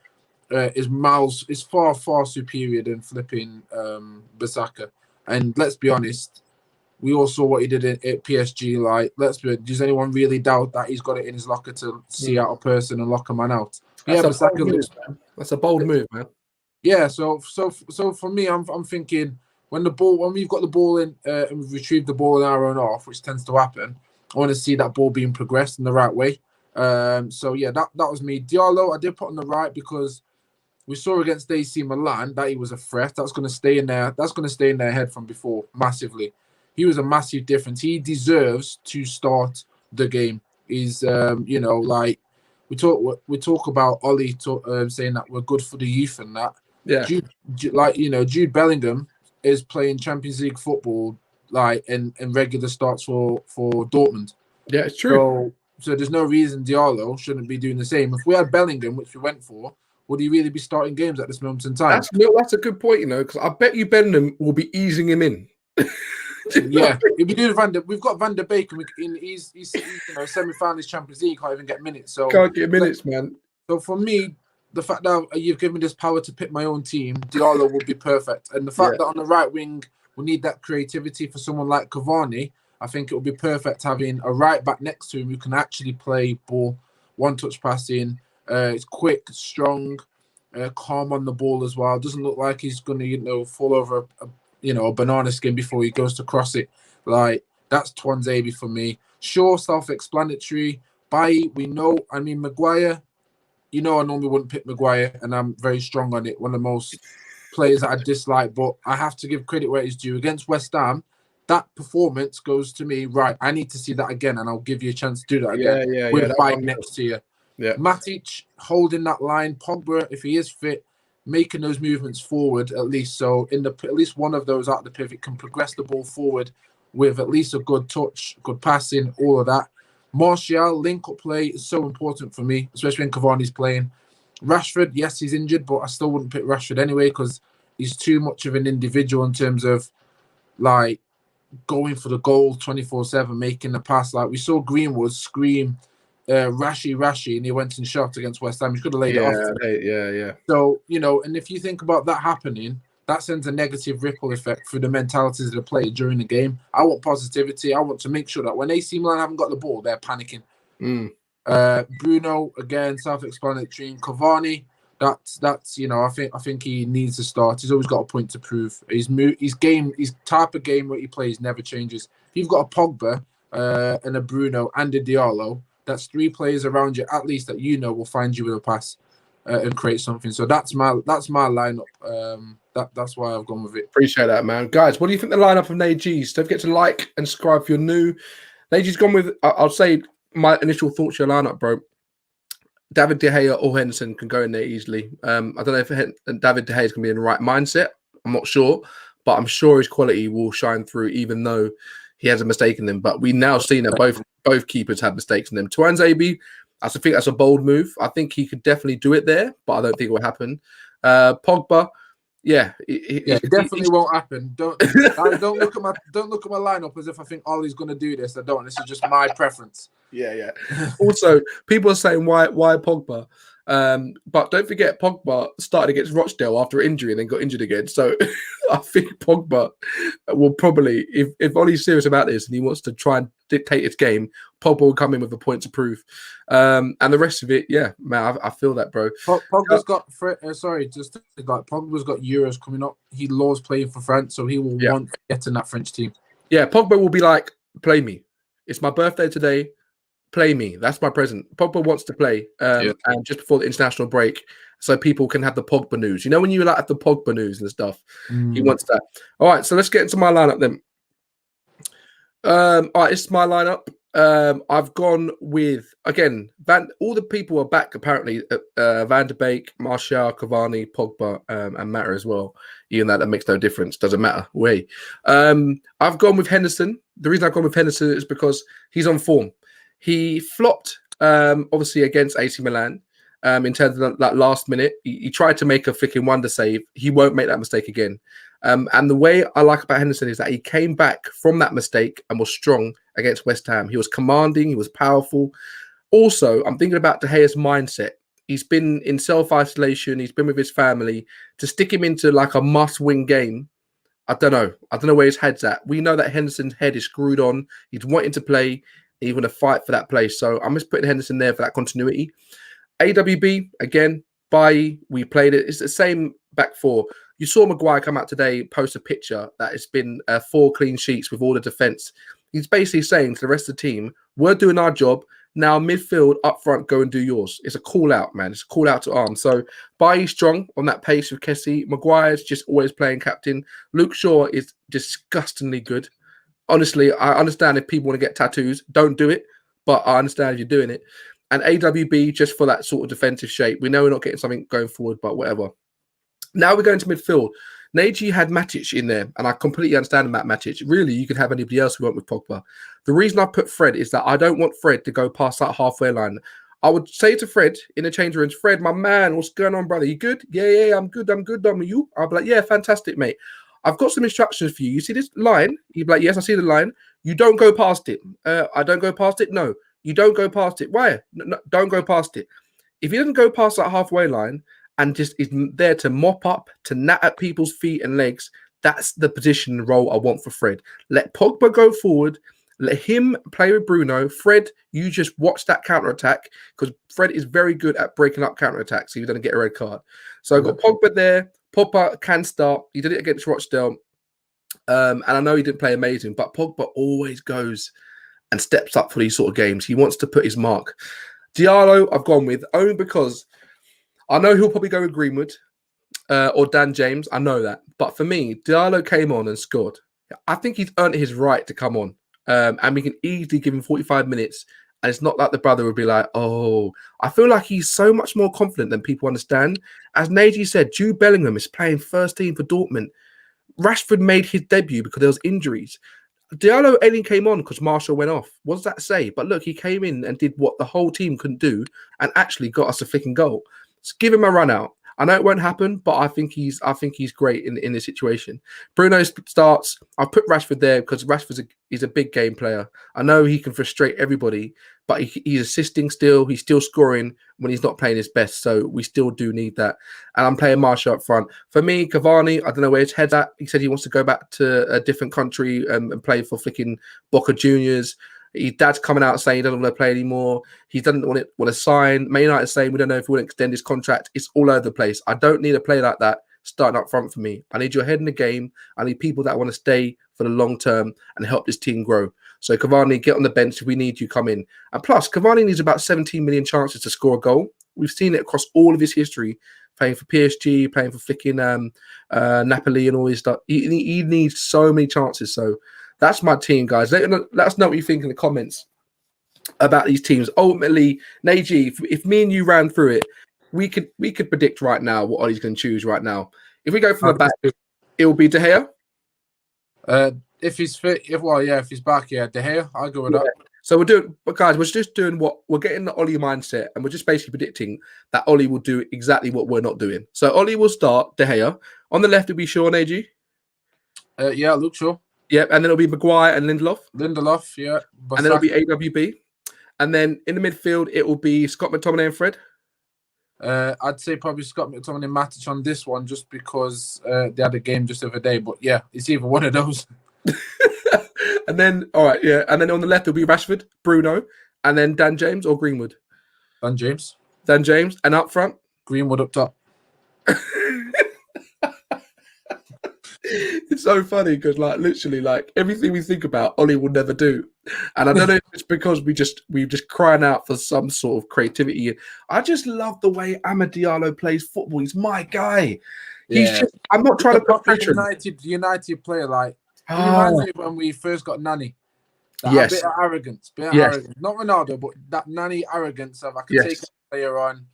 is far superior than flipping Bissaka. And let's be honest, we all saw what he did at PSG. Like, does anyone really doubt that he's got it in his locker to see out a person and lock a man out? That's a bold move, man. Yeah. So for me, I'm thinking when we've got the ball in and we've retrieved the ball in our own half, which tends to happen, I want to see that ball being progressed in the right way. So yeah, that was me. Diallo, I did put on the right because we saw against AC Milan that he was a threat. That's going to stay in there. That's going to stay in their head from before massively. He was a massive difference. He deserves to start the game. He's, like we talk about Ollie saying that we're good for the youth and that. Yeah. Jude Bellingham is playing Champions League football like in regular starts for Dortmund. Yeah, it's true. So there's no reason Diallo shouldn't be doing the same. If we had Bellingham, which we went for, would he really be starting games at this moment in time? That's a good point, because I bet you Bellingham will be easing him in. Yeah, we've got Van der Beek, and he's semi-finalist Champions League, can't even get minutes. So can't get minutes, man. So for me, the fact that you've given me this power to pick my own team, Diallo would be perfect. And the fact that on the right wing we need that creativity for someone like Cavani, I think it would be perfect having a right back next to him who can actually play ball, one-touch passing. It's quick, strong, calm on the ball as well. Doesn't look like he's going to fall over a banana skin before he goes to cross it. Like, that's Tuanzebe for me. Sure, self-explanatory. Bailly, we know. I mean, Maguire, I normally wouldn't pick Maguire, and I'm very strong on it. One of the most players that I dislike, but I have to give credit where it's due. Against West Ham, that performance goes to me, right, I need to see that again, and I'll give you a chance to do that again with Bailly next to you. Yeah. Matic holding that line, Pogba, if he is fit, making those movements forward at least. So at least one of those out of the pivot can progress the ball forward with at least a good touch, good passing, all of that. Martial, link-up play is so important for me, especially when Cavani's playing. Rashford, yes, he's injured, but I still wouldn't pick Rashford anyway because he's too much of an individual in terms of, like, going for the goal 24/7, making the pass. Like, we saw Greenwood scream, Rashi, and he went and shot against West Ham. He could have laid it off. Yeah. So, and if you think about that happening, that sends a negative ripple effect through the mentalities of the player during the game. I want positivity. I want to make sure that when AC Milan haven't got the ball, they're panicking. Bruno, again, self-explanatory. And Cavani, that's I think he needs to start. He's always got a point to prove. His type of game where he plays never changes. If you've got a Pogba and a Bruno and a Diallo, that's 3 players around you at least that will find you with a pass and create something. So that's my lineup. That's why I've gone with it. Appreciate that, man. Guys, what do you think the lineup of Najee's? Don't forget to like and subscribe if you're new. Najee's gone with, I'll say my initial thoughts to your lineup, bro. David De Gea or Henderson can go in there easily. I don't know if David De Gea is going to be in the right mindset. I'm not sure, but I'm sure his quality will shine through, even though he has a mistake in them. But we now seen that both keepers had mistakes in them. Tuanzebe, I think that's a bold move. I think he could definitely do it there, but I don't think it will happen. Pogba, it definitely won't happen. Don't look at my lineup as if I think Ollie's going to do this. I don't. This is just my preference. Yeah. Also, people are saying why Pogba, but don't forget Pogba started against Rochdale after injury and then got injured again. So I think Pogba will probably, if Ollie's serious about this and he wants to try and dictate his game, Pogba will come in with a point to prove. And the rest of it, yeah, man, I feel that, bro. Pogba's got Pogba's got Euros coming up. He loves playing for France, so he will want to get in that French team. Yeah, Pogba will be like, play me. It's my birthday today. Play me. That's my present. Pogba wants to play, and just before the international break, so people can have the Pogba news. When you have the Pogba news and stuff, he wants that. All right, so let's get into my lineup then. All right, this is my lineup. I've gone with again. All the people are back apparently. Van de Beek, Martial, Cavani, Pogba, and Mata as well. Even that makes no difference. Doesn't matter. I've gone with Henderson. The reason I've gone with Henderson is because he's on form. He flopped, obviously against AC Milan. In terms of that last minute, he tried to make a freaking wonder save. He won't make that mistake again. And the way I like about Henderson is that he came back from that mistake and was strong against West Ham. He was commanding. He was powerful. Also, I'm thinking about De Gea's mindset. He's been in self-isolation. He's been with his family. To stick him into like a must-win game, I don't know. I don't know where his head's at. We know that Henderson's head is screwed on. He's wanting to play. He's going to fight for that place. So I'm just putting Henderson there for that continuity. AWB, again, Bailly, we played it. It's the same back four. You saw Maguire come out today, post a picture that it's been 4 clean sheets with all the defence. He's basically saying to the rest of the team, we're doing our job. Now midfield, up front, go and do yours. It's a call out, man. It's a call out to arms. So Bailly strong on that pace with Kessie. Maguire's just always playing captain. Luke Shaw is disgustingly good. Honestly, I understand if people want to get tattoos, don't do it. But I understand if you're doing it. And AWB just for that sort of defensive shape. We know we're not getting something going forward, but whatever. Now we're going to midfield. Nagy had Matic in there, and I completely understand Matt Matic. Really, you could have anybody else we want with Pogba. The reason I put Fred is that I don't want Fred to go past that halfway line. I would say to Fred in the change rooms, Fred, my man, what's going on, brother? You good? Yeah, I'm good. Dom, you? I'll be like, yeah, fantastic, mate. I've got some instructions for you. You see this line? He'd be like, yes, I see the line. You don't go past it. I don't go past it? No. You don't go past it. Why? No, don't go past it. If he doesn't go past that halfway line and just is there to mop up, to nat at people's feet and legs, that's the position and role I want for Fred. Let Pogba go forward. Let him play with Bruno. Fred, you just watch that counter-attack because Fred is very good at breaking up counter-attacks so he doesn't get a red card. So I've got Pogba there. Pogba can start. He did it against Rochdale. And I know he didn't play amazing, but Pogba always goes and steps up for these sort of games. He wants to put his mark. Diallo, I've gone with only because I know he'll probably go with Greenwood or Dan James. I know that. But for me, Diallo came on and scored. I think he's earned his right to come on. And we can easily give him 45 minutes. And it's not like the brother would be like, oh, I feel like he's so much more confident than people understand. As Nagy said, Jude Bellingham is playing first team for Dortmund. Rashford made his debut because there was injuries. Diallo only came on because Martial went off. What does that say? But look, he came in and did what the whole team couldn't do and actually got us a freaking goal. So give him a run out. I know it won't happen, but I think he's great in this situation. Bruno starts. I'll put Rashford there because Rashford is a big game player. I know he can frustrate everybody, but he's assisting still. He's still scoring when he's not playing his best. So we still do need that. And I'm playing Martial up front. For me, Cavani, I don't know where his head's at. He said he wants to go back to a different country and play for flicking Boca Juniors. His dad's coming out saying he doesn't want to play anymore. He doesn't want to sign. Man United saying we don't know if we want to extend his contract. It's all over the place. I don't need a player like that starting up front for me. I need your head in the game. I need people that want to stay for the long term and help this team grow. So Cavani, get on the bench. If we need you, come in. And plus, Cavani needs about 17 million chances to score a goal. We've seen it across all of his history, playing for PSG, playing for flicking Napoli and all this stuff. He needs so many chances. So that's my team, guys. Let us know what you think in the comments about these teams. Ultimately, Nagy, if me and you ran through it, we could predict right now what Ollie's going to choose right now. If we go from the back, it will be De Gea. If he's fit, if he's back, De Gea, I'll go with that. So we're just doing what we're getting the Ollie mindset, and we're just basically predicting that Ollie will do exactly what we're not doing. So Ollie will start De Gea. On the left, it'll be Shaw, Nagy. Luke Shaw. Yep, and then it'll be Maguire and Lindelof. Yeah. And then it'll be AWB. And then in the midfield, it will be Scott McTominay and Fred. I'd say probably Scott McTominay and Matic on this one just because they had a game just the other day. But yeah, it's either one of those. And then, all right, yeah. And then on the left, it'll be Rashford, Bruno, and then Dan James or Greenwood. Dan James. And up front? Greenwood up top. It's so funny because, literally, everything we think about, Ollie will never do. And I don't know if it's because we're just crying out for some sort of creativity. I just love the way Amad Diallo plays football. He's my guy. I'm not trying to put pressure. United player, he reminds me when we first got Nani. That a Yes. bit of arrogance, Yes. Not Ronaldo, but that nanny arrogance of I can take a player on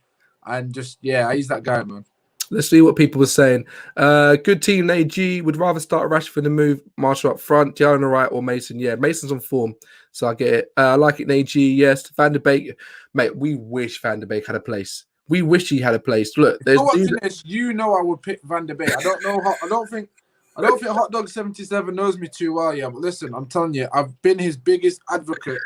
and just he's that guy, man. Let's see what people were saying. Good team, AG. Would rather start Rashford and move Marshall up front. Diallo on the right or Mason? Yeah, Mason's on form, so I get it. I like it, AG. Yes, Van der Beek, mate. We wish Van der Beek had a place. We wish he had a place. Look, there's watching this. You know, I would pick Van der Beek. I don't know how. I don't think Hot Dog 77 knows me too well. Yeah, but listen, I'm telling you, I've been his biggest advocate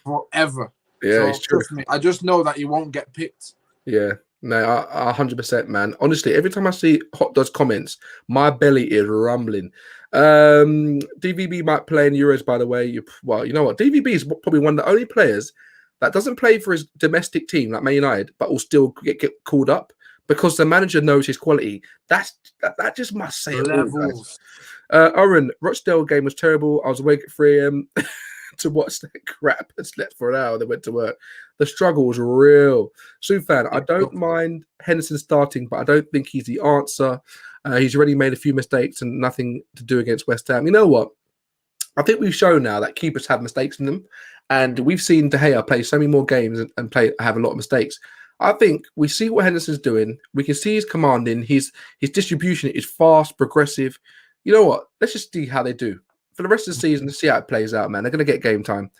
forever. Yeah, so trust me. I just know that he won't get picked. Yeah. No, 100%, man. Honestly, every time I see Hot Dog's comments, my belly is rumbling. DVB might play in Euros, by the way. Well, you know what? DVB is probably one of the only players that doesn't play for his domestic team, like Man United, but will still get called up because the manager knows his quality. That just must say levels. Oren, Rochdale game was terrible. I was awake at 3 a.m. to watch that crap and slept for an hour. They went to work. The struggle was real. Sufan, I don't mind Henderson starting, but I don't think he's the answer. He's already made a few mistakes and nothing to do against West Ham. You know what? I think we've shown now that keepers have mistakes in them, and we've seen De Gea play so many more games and have a lot of mistakes. I think we see what Henderson's doing. We can see his commanding. His distribution is fast, progressive. You know what? Let's just see how they do for the rest of the season to see how it plays out, man. They're going to get game time.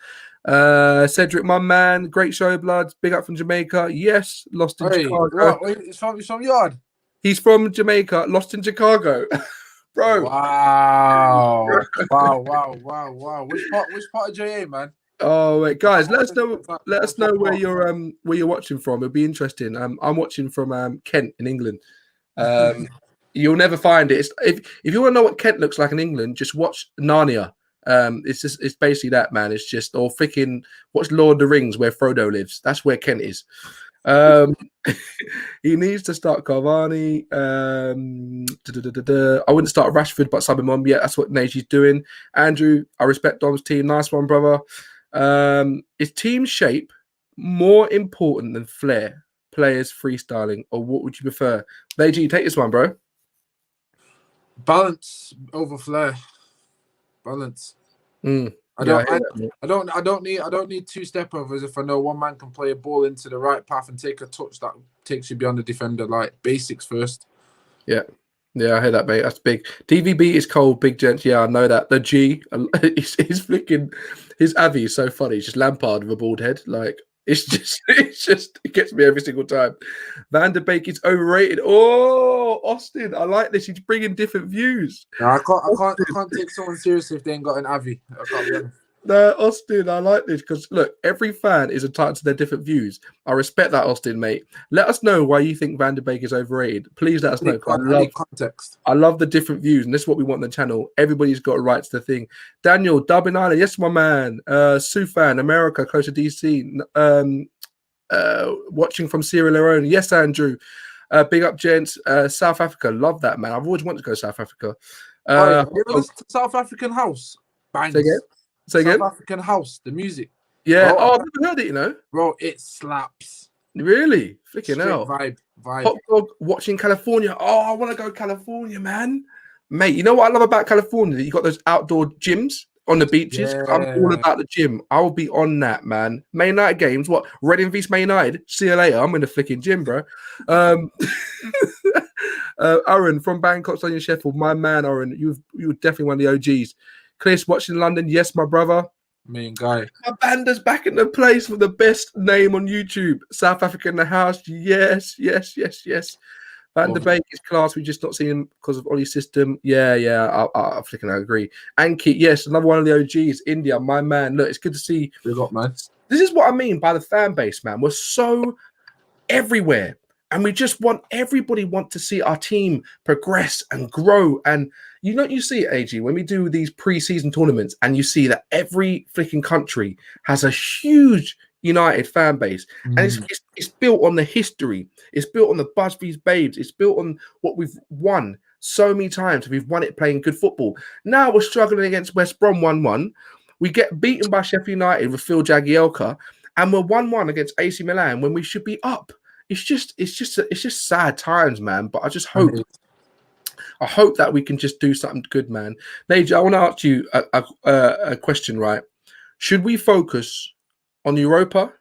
Cedric, my man, great show, bloods. Big up from Jamaica. Yes, lost in Chicago. He's from Yard. He's from Jamaica, lost in Chicago. Bro. Wow. Wow. Which part of JA, man? Oh wait, guys, let us know where you're watching from. It'll be interesting. I'm watching from Kent in England. You'll never find it. If you want to know what Kent looks like in England, just watch Narnia. It's basically that, man. It's just or freaking watch Lord of the Rings where Frodo lives. That's where Kent is. He needs to start Cavani. I wouldn't start Rashford, but sub him on. Yeah, that's what Neji's doing. Andrew, I respect Dom's team. Nice one, brother. Is team shape more important than flair? Players freestyling, or what would you prefer? Neji, take this one, bro. Balance over flair. Balance. I don't need two step overs if I know one man can play a ball into the right path and take a touch that takes you beyond the defender. Like basics first. Yeah, I hear that, mate. That's big. DVB is cold, big gents. Yeah, I know that. The G, he's flicking. His Avi is so funny. It's just Lampard with a bald head. Like it's just it gets me every single time. Van der Beek is overrated. Oh, Austin, I like this. He's bringing different views. No, I can't take someone seriously if they ain't got an Avi. I can't be honest. No, Austin, I like this because look, every fan is entitled to their different views. I respect that, Austin, mate. Let us know why you think Van der Beek is overrated. Please let us know. I love the different views, and this is what we want on the channel. Everybody's got a right to the thing. Daniel, Dublin Island, yes, my man. Sufan, America, close to DC. Watching from Sierra Leone. Yes, Andrew. Big up, gents. South Africa, love that, man. I've always wanted to go to South Africa. South African house. Bangs. Say again? South African house, the music. Yeah. Oh, I've never heard it, you know. Bro, it slaps. Really? Freaking hell. Vibe. Hot dog watching California. Oh, I want to go California, man. Mate, you know what I love about California? That you got those outdoor gyms on the beaches. Yeah. I'm all about the gym. I'll be on that, man. Man United games. What? Reading vs Man United. See you later. I'm in the flicking gym, bro. Aaron from Bangkok, Sonia Sheffield. My man, Aaron. You're definitely one of the OGs. Chris watching London. Yes, my brother. Main guy. My banda's back in the place for the best name on YouTube. South Africa in the house. Yes. Van der Beek is class. We just not seen him because of Ollie's system. Yeah. I freaking agree. Anki, yes, another one of the OGs. India, my man. Look, it's good to see. Man. This is what I mean by the fan base, man. We're so everywhere. And we just everybody want to see our team progress and grow. And you see it, AG, when we do these pre-season tournaments and you see that every freaking country has a huge United fan base. And it's built on the history. It's built on the Busby's Babes. It's built on what we've won so many times. We've won it playing good football. Now we're struggling against West Brom 1-1. We get beaten by Sheffield United with Phil Jagielka. And we're 1-1 against AC Milan when we should be up. It's just sad times, man. But I just hope, that we can just do something good, man. Naja, I want to ask you a question, right? Should we focus on Europa?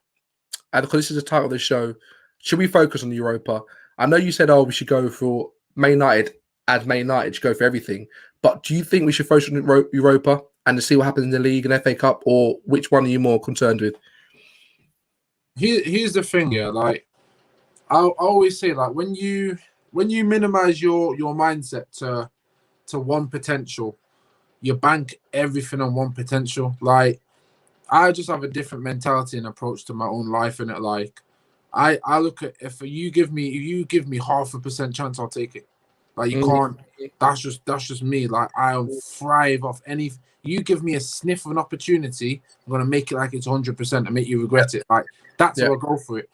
And because this is the title of the show, should we focus on Europa? I know you said, oh, we should go for Man United as Man United, should go for everything. But do you think we should focus on Europa and to see what happens in the league and FA Cup, or which one are you more concerned with? Here's the thing, yeah. Like I always say, like when you minimize your mindset to one potential, you bank everything on one potential. Like I just have a different mentality and approach to my own life, and it like I look at if you give me 0.5% chance, I'll take it. Like you can't. That's just me. Like I thrive off any. You give me a sniff of an opportunity, I'm gonna make it like it's 100% and make you regret it. Like that's how I go for it.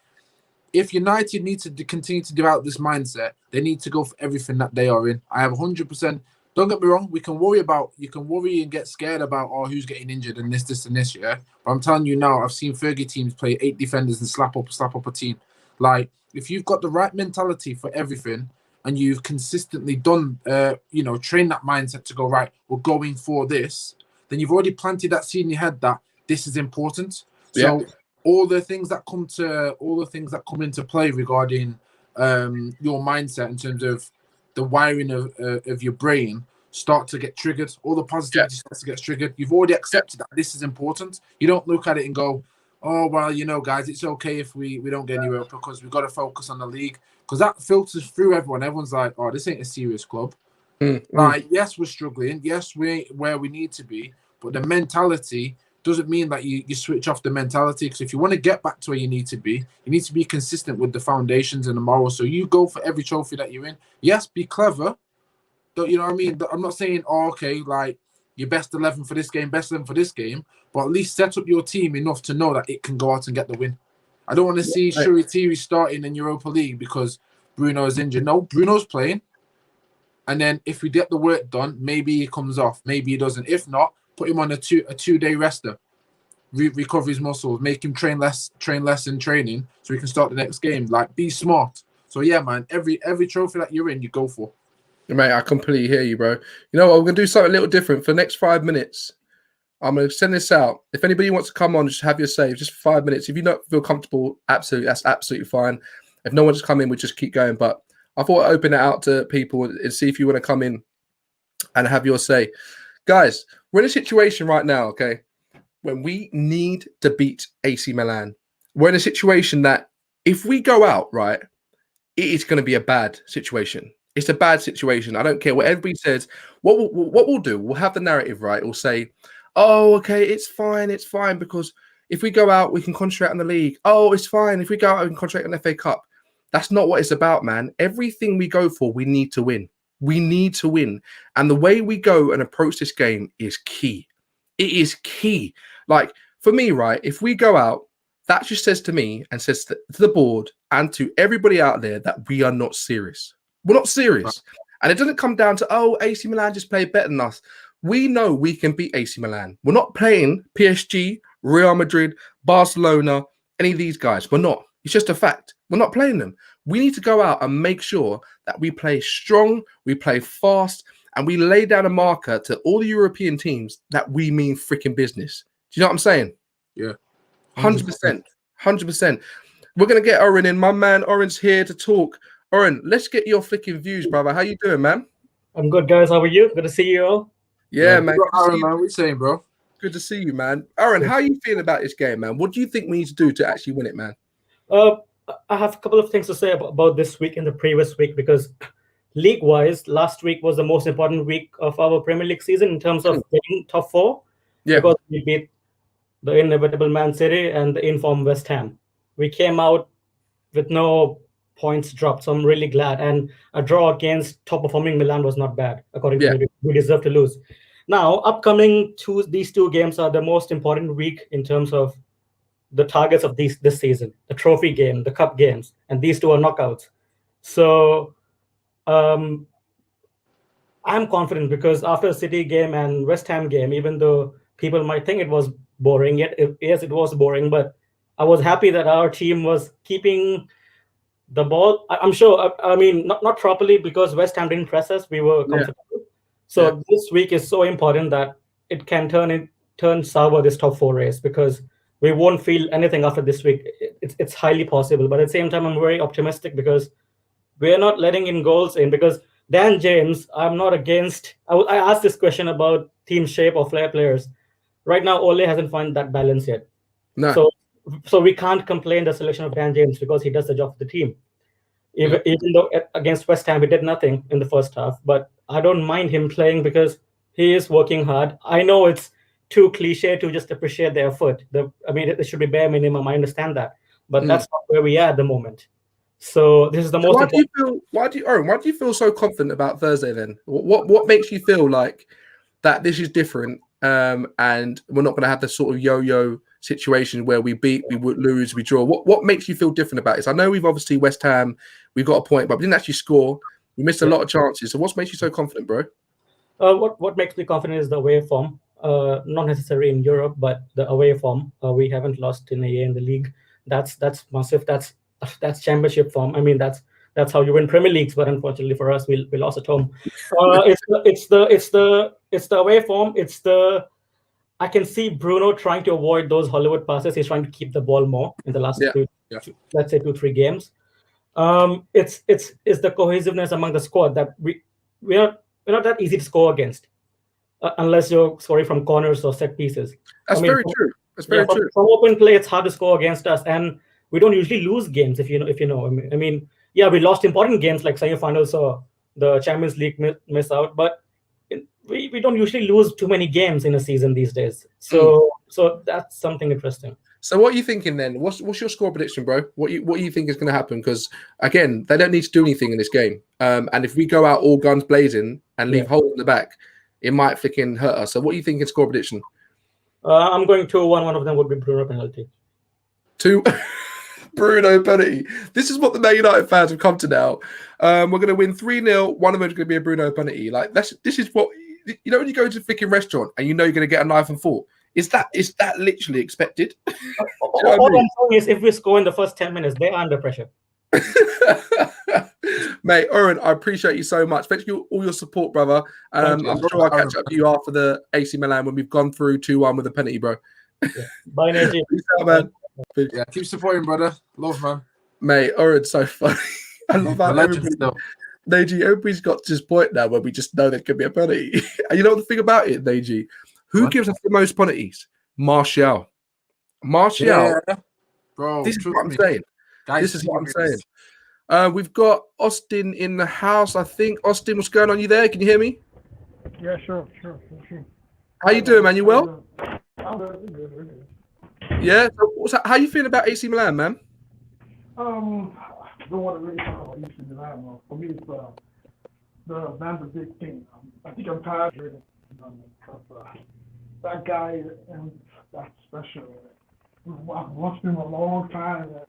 If United need to continue to develop this mindset, they need to go for everything that they are in. I have 100%. Don't get me wrong. You can worry and get scared about who's getting injured and this and this. Yeah, but I'm telling you now, I've seen Fergie teams play 8 defenders and slap up a team. Like if you've got the right mentality for everything and you've consistently done, train that mindset to go right. We're going for this. Then you've already planted that seed in your head that this is important. So all the things that come into play regarding your mindset in terms of the wiring of your brain start to get triggered. All the positivity starts to get triggered. You've already accepted that this is important. You don't look at it and go, oh, well, guys, it's okay if we don't get anywhere because we've got to focus on the league. Because that filters through everyone. Everyone's like, oh, this ain't a serious club. Like, yes, we're struggling. Yes, we're where we need to be. But the mentality doesn't mean that you switch off the mentality. Because if you want to get back to where you need to be consistent with the foundations and the morals. So you go for every trophy that you're in. Yes, be clever. Don't, you know what I mean? I'm not saying, like, your best 11 for this game, best 11 for this game. But at least set up your team enough to know that it can go out and get the win. I don't want to see Shuri Thierry starting in Europa League because Bruno is injured. No, Bruno's playing. And then if we get the work done, maybe he comes off. Maybe he doesn't. If not, put him on a two-day rester. Recover his muscles. Make him train less in training so he can start the next game. Like, be smart. So, yeah, man, every trophy that you're in, you go for. Mate, I completely hear you, bro. You know what? We're going to do something a little different. For the next 5 minutes, I'm going to send this out. If anybody wants to come on, just have your say, just for 5 minutes. If you don't feel comfortable, that's absolutely fine. If no one just come in, we just keep going. But I thought I'd open it out to people and see if you want to come in and have your say. Guys, we're in a situation right now, okay, when we need to beat AC Milan. We're in a situation that if we go out, right, it is going to be a bad situation. It's a bad situation. I don't care what everybody says. What we'll do, we'll have the narrative, right? We'll say, oh, okay, it's fine, because if we go out, we can concentrate on the league. Oh, it's fine. If we go out, we can concentrate on the FA Cup. That's not what it's about, man. Everything we go for, we need to win. We need to win. And the way we go and approach this game is key. It is key. Like, for me, right, if we go out, that just says to me and says to the board and to everybody out there that we are not serious. We're not serious. And it doesn't come down to, oh, AC Milan just played better than us. We know we can beat AC Milan. We're not playing PSG, Real Madrid, Barcelona, any of these guys. We're not. It's just a fact. We're not playing them. We need to go out and make sure that we play strong, we play fast, and we lay down a marker to all the European teams that we mean freaking business. Do you know what I'm saying? Yeah. 100%. 100%. We're going to get Oren in. My man Oren's here to talk. Oren, let's get your flicking views, brother. How you doing, man? I'm good, guys. How are you? Good to see you all. Yeah, man. Aaron, man, what you saying, bro? Good to see you, man. Oren, how are you feeling about this game, man? What do you think we need to do to actually win it, man? I have a couple of things to say about this week and the previous week, because league-wise, last week was the most important week of our Premier League season in terms of getting top 4. Yeah. Because we beat the inevitable Man City and the informed West Ham. We came out with no points dropped, so I'm really glad. And a draw against top-performing Milan was not bad, according to me. We deserve to lose. Now, upcoming these two games are the most important week in terms of the targets of this season, the trophy game, the cup games, and these two are knockouts. So I'm confident because after the City game and West Ham game, even though people might think it was boring, yes, it was boring, but I was happy that our team was keeping the ball. I'm sure, I mean, not properly because West Ham didn't press us. We were comfortable. So this week is so important that it can turn turn sour this top 4 race, because we won't feel anything after this week. It's highly possible, but at the same time, I'm very optimistic because we're not letting in goals in. Because Dan James, I'm not against. I asked this question about team shape or flair players. Right now, Ole hasn't found that balance yet. No. So we can't complain the selection of Dan James because he does the job for the team. Even though against West Ham he did nothing in the first half, but I don't mind him playing because he is working hard. I know it's too cliche to just appreciate the effort. It should be bare minimum. I understand that, but that's not where we are at the moment. So this is the most. Why do you feel so confident about Thursday then? What makes you feel like that this is different, and we're not going to have this sort of yo-yo situation where we beat, we would lose, we draw? What makes you feel different about this? I know we've obviously West Ham, we've got a point, but we didn't actually score. We missed a lot of chances. So what makes you so confident, bro? What makes me confident is the away form. Not necessarily in Europe, but the away form. We haven't lost in a year in the league. That's massive. That's championship form. I mean, that's how you win Premier Leagues. But unfortunately for us, we lost at home. It's the away form. I can see Bruno trying to avoid those Hollywood passes. He's trying to keep the ball more in the last let's say 2-3 games. It's the cohesiveness among the squad that we're not that easy to score against, unless you're scoring from corners or set pieces. That's very true. That's very true. From open play, it's hard to score against us, and we don't usually lose games. If you know. I mean, we lost important games like semi-finals or the Champions League miss out, but we don't usually lose too many games in a season these days. So that's something interesting. So what are you thinking then? What's your score prediction, bro? What you think is going to happen? Because again, they don't need to do anything in this game. And if we go out all guns blazing and leave holes in the back, it might flicking hurt us. So what are you thinking score prediction? I'm going 2-1. One of them would be Bruno penalty. 2 Bruno penalty. This is what the Man United fans have come to now. We're going to win 3-0. One of them is going to be a Bruno penalty. Like this is what when you go to a freaking restaurant and you know you're going to get a knife and fork. Is that literally expected? All I'm saying is if we score in the first 10 minutes, they are under pressure. Mate, Oren, I appreciate you so much. Thank you all your support, brother. I'm sure I'll catch up with you after the AC Milan when we've gone through 2-1 with a penalty, bro. Bye, Neji. Peace out, man. Yeah, keep supporting, brother. Love, man. Mate, Oren's so funny. I love how everybody's got to this point now where we just know there could be a penalty. And you know the thing about it, Neji? Who gives us the most penalties? Martial. Yeah. Bro, this is what I'm saying. This is what I'm saying. We've got Austin in the house, I think. Austin, what's going on? You there? Can you hear me? Yeah, sure. How you doing, man? You well? I'm good. Yeah. So how you feeling about AC Milan, man? I don't want to really talk about AC Milan. For me, it's the Van de Beek thing. I think I'm tired of it. That guy and that's special. I've watched him a long time. And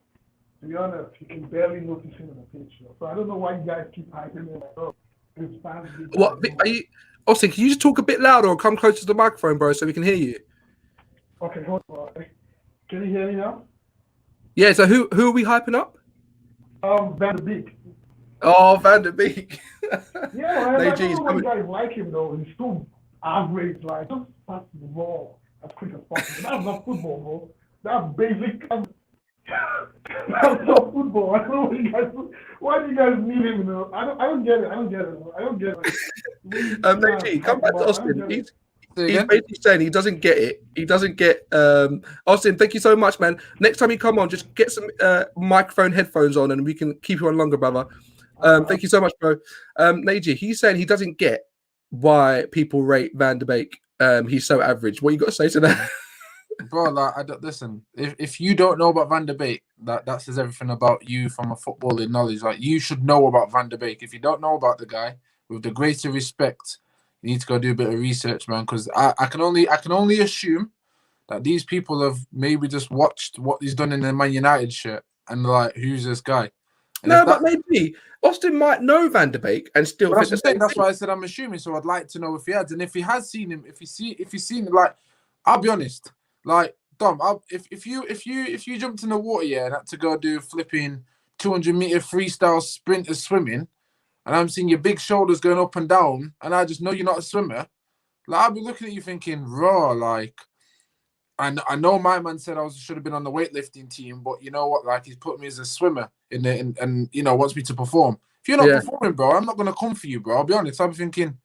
to be honest, you can barely notice him in the picture. So I don't know why you guys keep hyping him. His fans. What are you, Austin? Can you just talk a bit louder or come closer to the microphone, bro, so we can hear you? Okay, hold on. Can you hear me now? Yeah. So who are we hyping up? Van de Beek. Oh, Van de Beek. Yeah, I don't know why you guys like him though. He's too average. Like just pass the ball as quick as possible. That's not football, bro. That's basic. That's not football. I don't know what you guys. Why do you guys need him? I don't get it. I don't get it. Neji, come back to Austin. He's basically saying he doesn't get it. He doesn't get Austin, thank you so much, man. Next time you come on, just get some microphone headphones on and we can keep you on longer, brother. Thank you so much, bro. Neji, he's saying he doesn't get why people rate Van de Beek. He's so average. What you got to say to that? Bro, like, I don't listen. If you don't know about Van de Beek, that says everything about you from a footballing knowledge. Like, you should know about Van de Beek. If you don't know about the guy, with the greater respect, you need to go do a bit of research, man. Because I can only assume that these people have maybe just watched what he's done in the Man United shirt and like, who's this guy? And no, but maybe Austin might know Van de Beek and still. That's why I said I'm assuming. So I'd like to know if he has, and if he has seen him, if he's seen him, like, I'll be honest. Like, Dom, if you jumped in the water, yeah, and had to go do flipping 200-meter freestyle sprint of swimming, and I'm seeing your big shoulders going up and down, and I just know you're not a swimmer, like, I'll be looking at you thinking, raw, like, I know my man said I should have been on the weightlifting team, but you know what? Like, he's put me as a swimmer and you know, wants me to perform. If you're not performing, bro, I'm not gonna come for you, bro. I'll be honest. I'm thinking,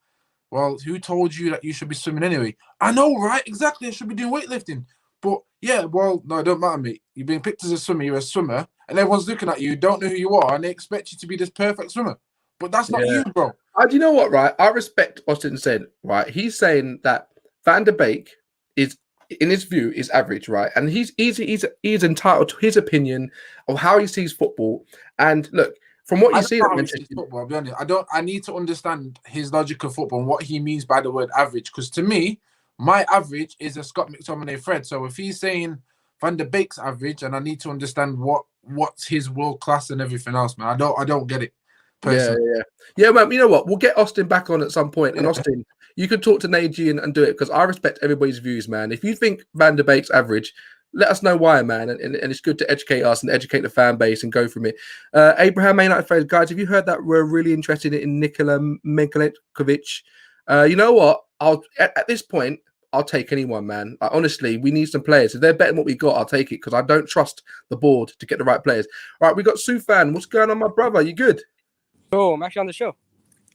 well, who told you that you should be swimming anyway? I know, right? Exactly. I should be doing weightlifting. But yeah, well, no, it don't matter, mate. You're being picked as a swimmer. You're a swimmer, and everyone's looking at you, don't know who you are, and they expect you to be this perfect swimmer. But that's not you, bro. Do you know what, right? I respect Austin said, right? He's saying that Van der Beek is, in his view, is average, right? And he's entitled to his opinion of how he sees football. And look, from what you see, football, I'll be honest. I need to understand his logic of football and what he means by the word average. Because to me, my average is a Scott McTominay Fred. So if he's saying Van der Beek's average, and I need to understand what's his world class and everything else, man. I don't get it. Yeah, man. You know what? We'll get Austin back on at some point. And Austin, you could talk to Naji and do it, because I respect everybody's views, man. If you think Van der Beek's average, let us know why, man. And it's good to educate us and educate the fan base and go from it. Abraham Man United fans, guys, have you heard that we're really interested in Nikola Milenkovic? You know what? At this point, I'll take anyone, man. Like, honestly, we need some players. If they're better than what we got, I'll take it, because I don't trust the board to get the right players. All right, we got Sufan. What's going on, my brother? You good? Oh, I'm actually on the show.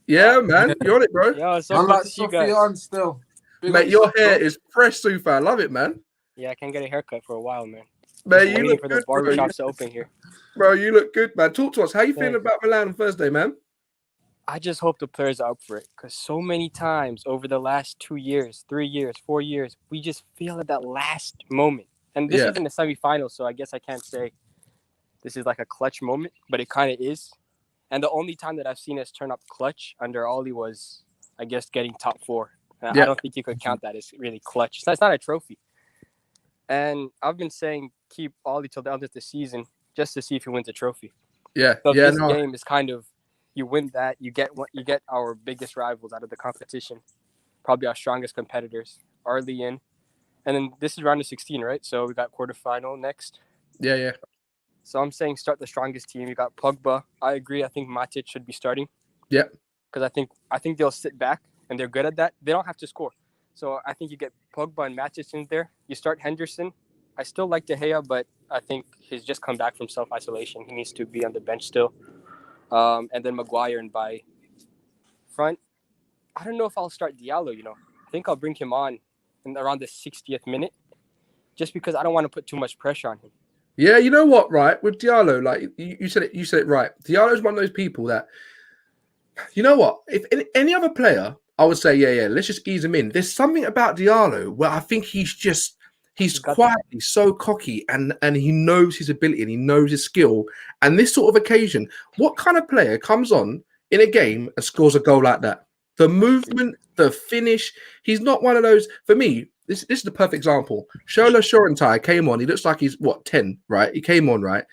Yeah, man. You're on it, bro. Yeah, it's so good to see you guys. On still. Mate, your hair is fresh, Sufan. Love it, man. Yeah, I can't get a haircut for a while, man. Man, you look for good, the barbershops to open here. Bro, you look good, man. Talk to us. How you feeling about Milan on Thursday, man? I just hope the players are up for it, because so many times over the last 2 years, 3 years, 4 years, we just feel at that last moment. And this is in the semifinals, so I guess I can't say this is like a clutch moment, but it kind of is. And the only time that I've seen us turn up clutch under Ollie was, I guess, getting top 4. I don't think you could count that as really clutch. It's not a trophy. And I've been saying keep Ollie till the end of the season just to see if he wins a trophy. Yeah. So this game is kind of, you win that, you get our biggest rivals out of the competition, probably our strongest competitors, early in. And then this is round of 16, right? So we got quarterfinal next. Yeah. So I'm saying start the strongest team. You got Pogba. I agree. I think Matic should be starting. Yeah. Because I think they'll sit back, and they're good at that. They don't have to score. So I think you get Pogba and Matic in there. You start Henderson. I still like De Gea, but I think he's just come back from self-isolation. He needs to be on the bench still. And then Maguire and by front. I don't know if I'll start Diallo, I think I'll bring him on in around the 60th minute, just because I don't want to put too much pressure on him. Yeah, you know what, right? With Diallo, like you said it right. Diallo's one of those people that, you know what? If any other player, I would say, yeah, let's just ease him in. There's something about Diallo where I think he's quietly so cocky, and he knows his ability and he knows his skill. And this sort of occasion, what kind of player comes on in a game and scores a goal like that? The movement, the finish. He's not one of those. For me, this is the perfect example. Shola Shorentai came on. He looks like he's 10, right? He came on, right?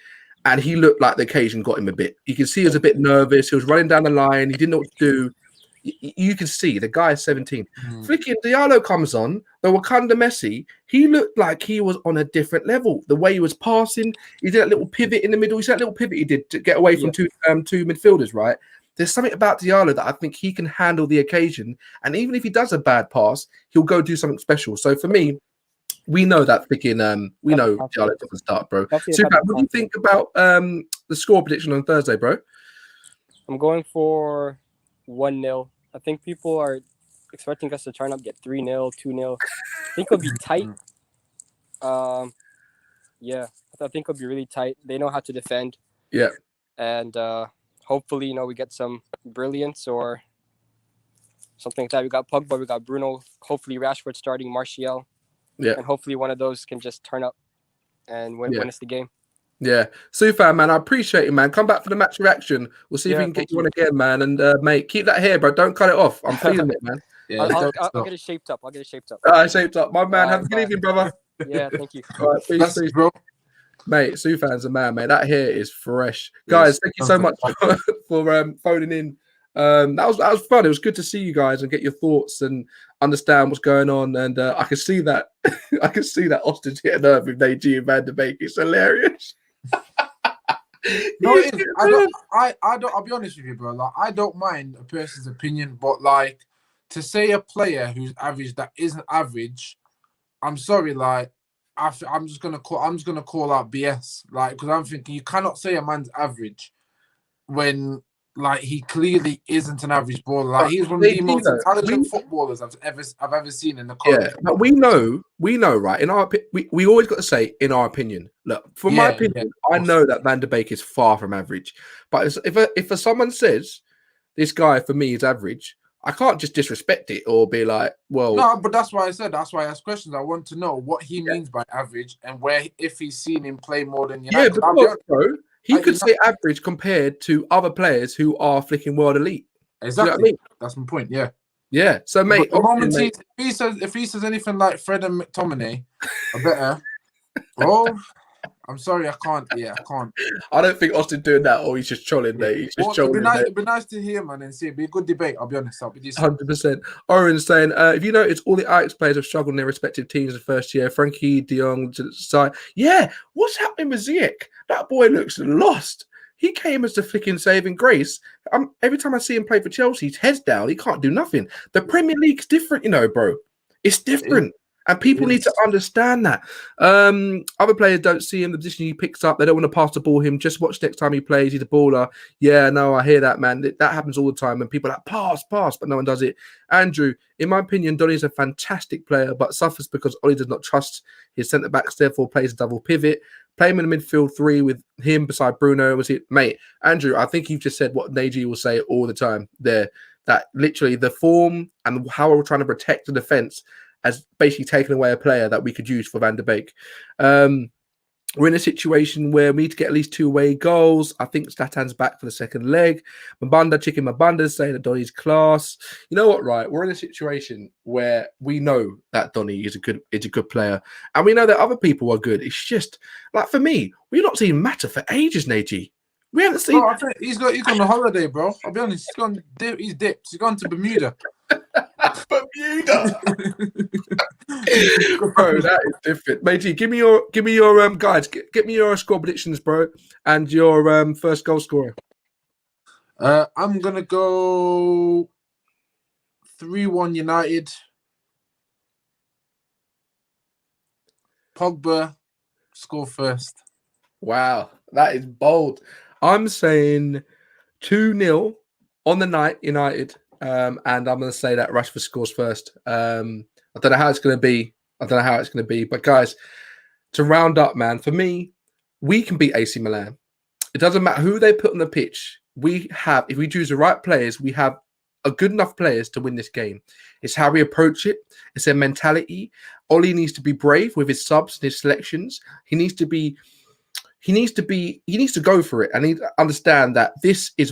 And he looked like the occasion got him a bit. You can see he was a bit nervous. He was running down the line. He didn't know what to do. You can see the guy is 17. Freaking Diallo comes on, the Wakanda Messi. He looked like he was on a different level. The way he was passing, he did that little pivot in the middle. He said that little pivot he did to get away from two midfielders, right? There's something about Diallo that I think he can handle the occasion. And even if he does a bad pass, he'll go do something special. So for me, we know that freaking we know Diallo doesn't start, bro. Super, what do you think about the score prediction on Thursday, bro? I'm going for 1-0. I think people are expecting us to turn up, get 3-0, 2-0. I think it'll be tight. Yeah, I think it'll be really tight. They know how to defend. Yeah. And hopefully, we get some brilliance or something like that. We got Pogba, we got Bruno. Hopefully, Rashford starting, Martial. Yeah. And hopefully one of those can just turn up and win us the game. Yeah. Super, man. I appreciate it, man. Come back for the match reaction. We'll see if we can get you on again, man. And, mate, keep that hair, bro. Don't cut it off. I'm feeling it, man. Yeah, I'll get it shaped up. All right, shaped up. My man, have a good evening, brother. Yeah, thank you. All right, peace, bro. Mate, Sufan's a man, mate. That hair is fresh. Guys, thank you so much for phoning in. That was fun. It was good to see you guys and get your thoughts and understand what's going on. And I can see that Austin's getting nerve with Naji and Van der Beek. It's hilarious. No, it is. I'll be honest with you, bro. Like, I don't mind a person's opinion, but to say a player who's average that isn't average, I'm sorry, I'm just gonna call out BS, like, because I'm thinking you cannot say a man's average when like he clearly isn't an average baller. Like he's one of the most intelligent footballers I've ever seen in the country. Yeah, but we know, right? In our we always got to say in our opinion. Look, from my opinion, I know that Van der Beek is far from average. But if someone says this guy for me is average, I can't just disrespect it or be like, well, no. But that's why I said that's why I asked questions. I want to know what he means by average and where if he's seen him play more than United. Yeah, because bro, he could say average compared to other players who are flicking world elite. Exactly. You know what I mean? That's my point. Yeah. Yeah. So, mate, the moment if he says anything like Fred and McTominay, I better. Bro, I'm sorry, I can't. Yeah, I can't. I don't think Austin doing that, or he's just trolling there. He's just trolling. It'd be nice to hear, man, and see. It'd be a good debate. I'll be honest. 100%. Oren's saying, if you notice, all the Ajax players have struggled in their respective teams the first year. Frankie de Jong to the side. Yeah, what's happening with Ziyech? That boy looks lost. He came as the flicking saving grace. Every time I see him play for Chelsea, his head's down. He can't do nothing. The Premier League's different, bro. It's different. And people need to understand that. Other players don't see him, the position he picks up. They don't want to pass the ball him. Just watch next time he plays. He's a baller. Yeah, no, I hear that, man. That happens all the time. And people are like, pass, but no one does it. Andrew, in my opinion, Donny is a fantastic player, but suffers because Oli does not trust his centre-backs, therefore plays a double pivot. Play him in the midfield three with him beside Bruno. Was it, mate? Andrew, I think you've just said what Neji will say all the time there. That literally the form and how we're trying to protect the defence has basically taken away a player that we could use for Van der Beek. We're in a situation where we need to get at least 2 away goals. I think Zlatan's back for the second leg. Chicken Mabanda saying that Donny's class. You know what, right? We're in a situation where we know that Donny is a good player. And we know that other people are good. It's just, like, for me, we've not seen Mata for ages, Neji. We haven't seen... Bro, I think he's gone on holiday, bro. I'll be honest. He's dipped. He's gone to Bermuda. Bermuda. Bro, that is different. Matey, give me your guys. Get me your score predictions, bro, and your first goal scorer. I'm gonna go 3-1 United. Pogba score first. Wow, that is bold. I'm saying 2-0 on the night, United. And I'm going to say that Rashford scores first. I don't know how it's going to be. But, guys, to round up, man, for me, we can beat AC Milan. It doesn't matter who they put on the pitch. If we choose the right players, we have a good enough players to win this game. It's how we approach it. It's their mentality. Oli needs to be brave with his subs and his selections. He needs to go for it. And he needs to understand that this is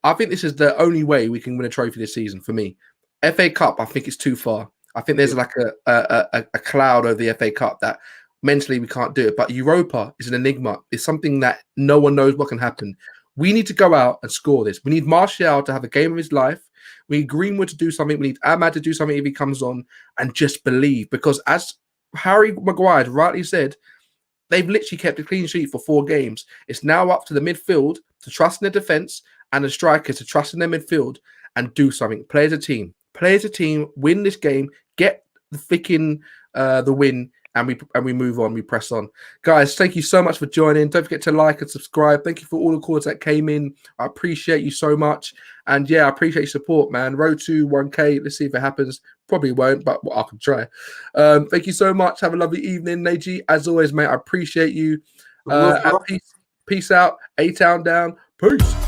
I think this is the only way we can win a trophy this season for me. FA Cup, I think it's too far. I think there's like a cloud over the FA Cup that mentally we can't do it. But Europa is an enigma. It's something that no one knows what can happen. We need to go out and score this. We need Martial to have a game of his life. We need Greenwood to do something. We need Ahmad to do something if he comes on, and just believe. Because as Harry Maguire rightly said, they've literally kept a clean sheet for 4 games. It's now up to the midfield to trust in their defence and the strikers to trust in their midfield and do something. Play as a team. Win this game. Get the freaking the win, and we move on. We press on, guys. Thank you so much for joining. Don't forget to like and subscribe. Thank you for all the calls that came in. I appreciate you so much, and yeah, I appreciate your support, man. Road to 1K. Let's see if it happens. Probably won't, but I can try. Thank you so much. Have a lovely evening, Neji. As always, mate. I appreciate you. And peace out. A-Town down. Peace.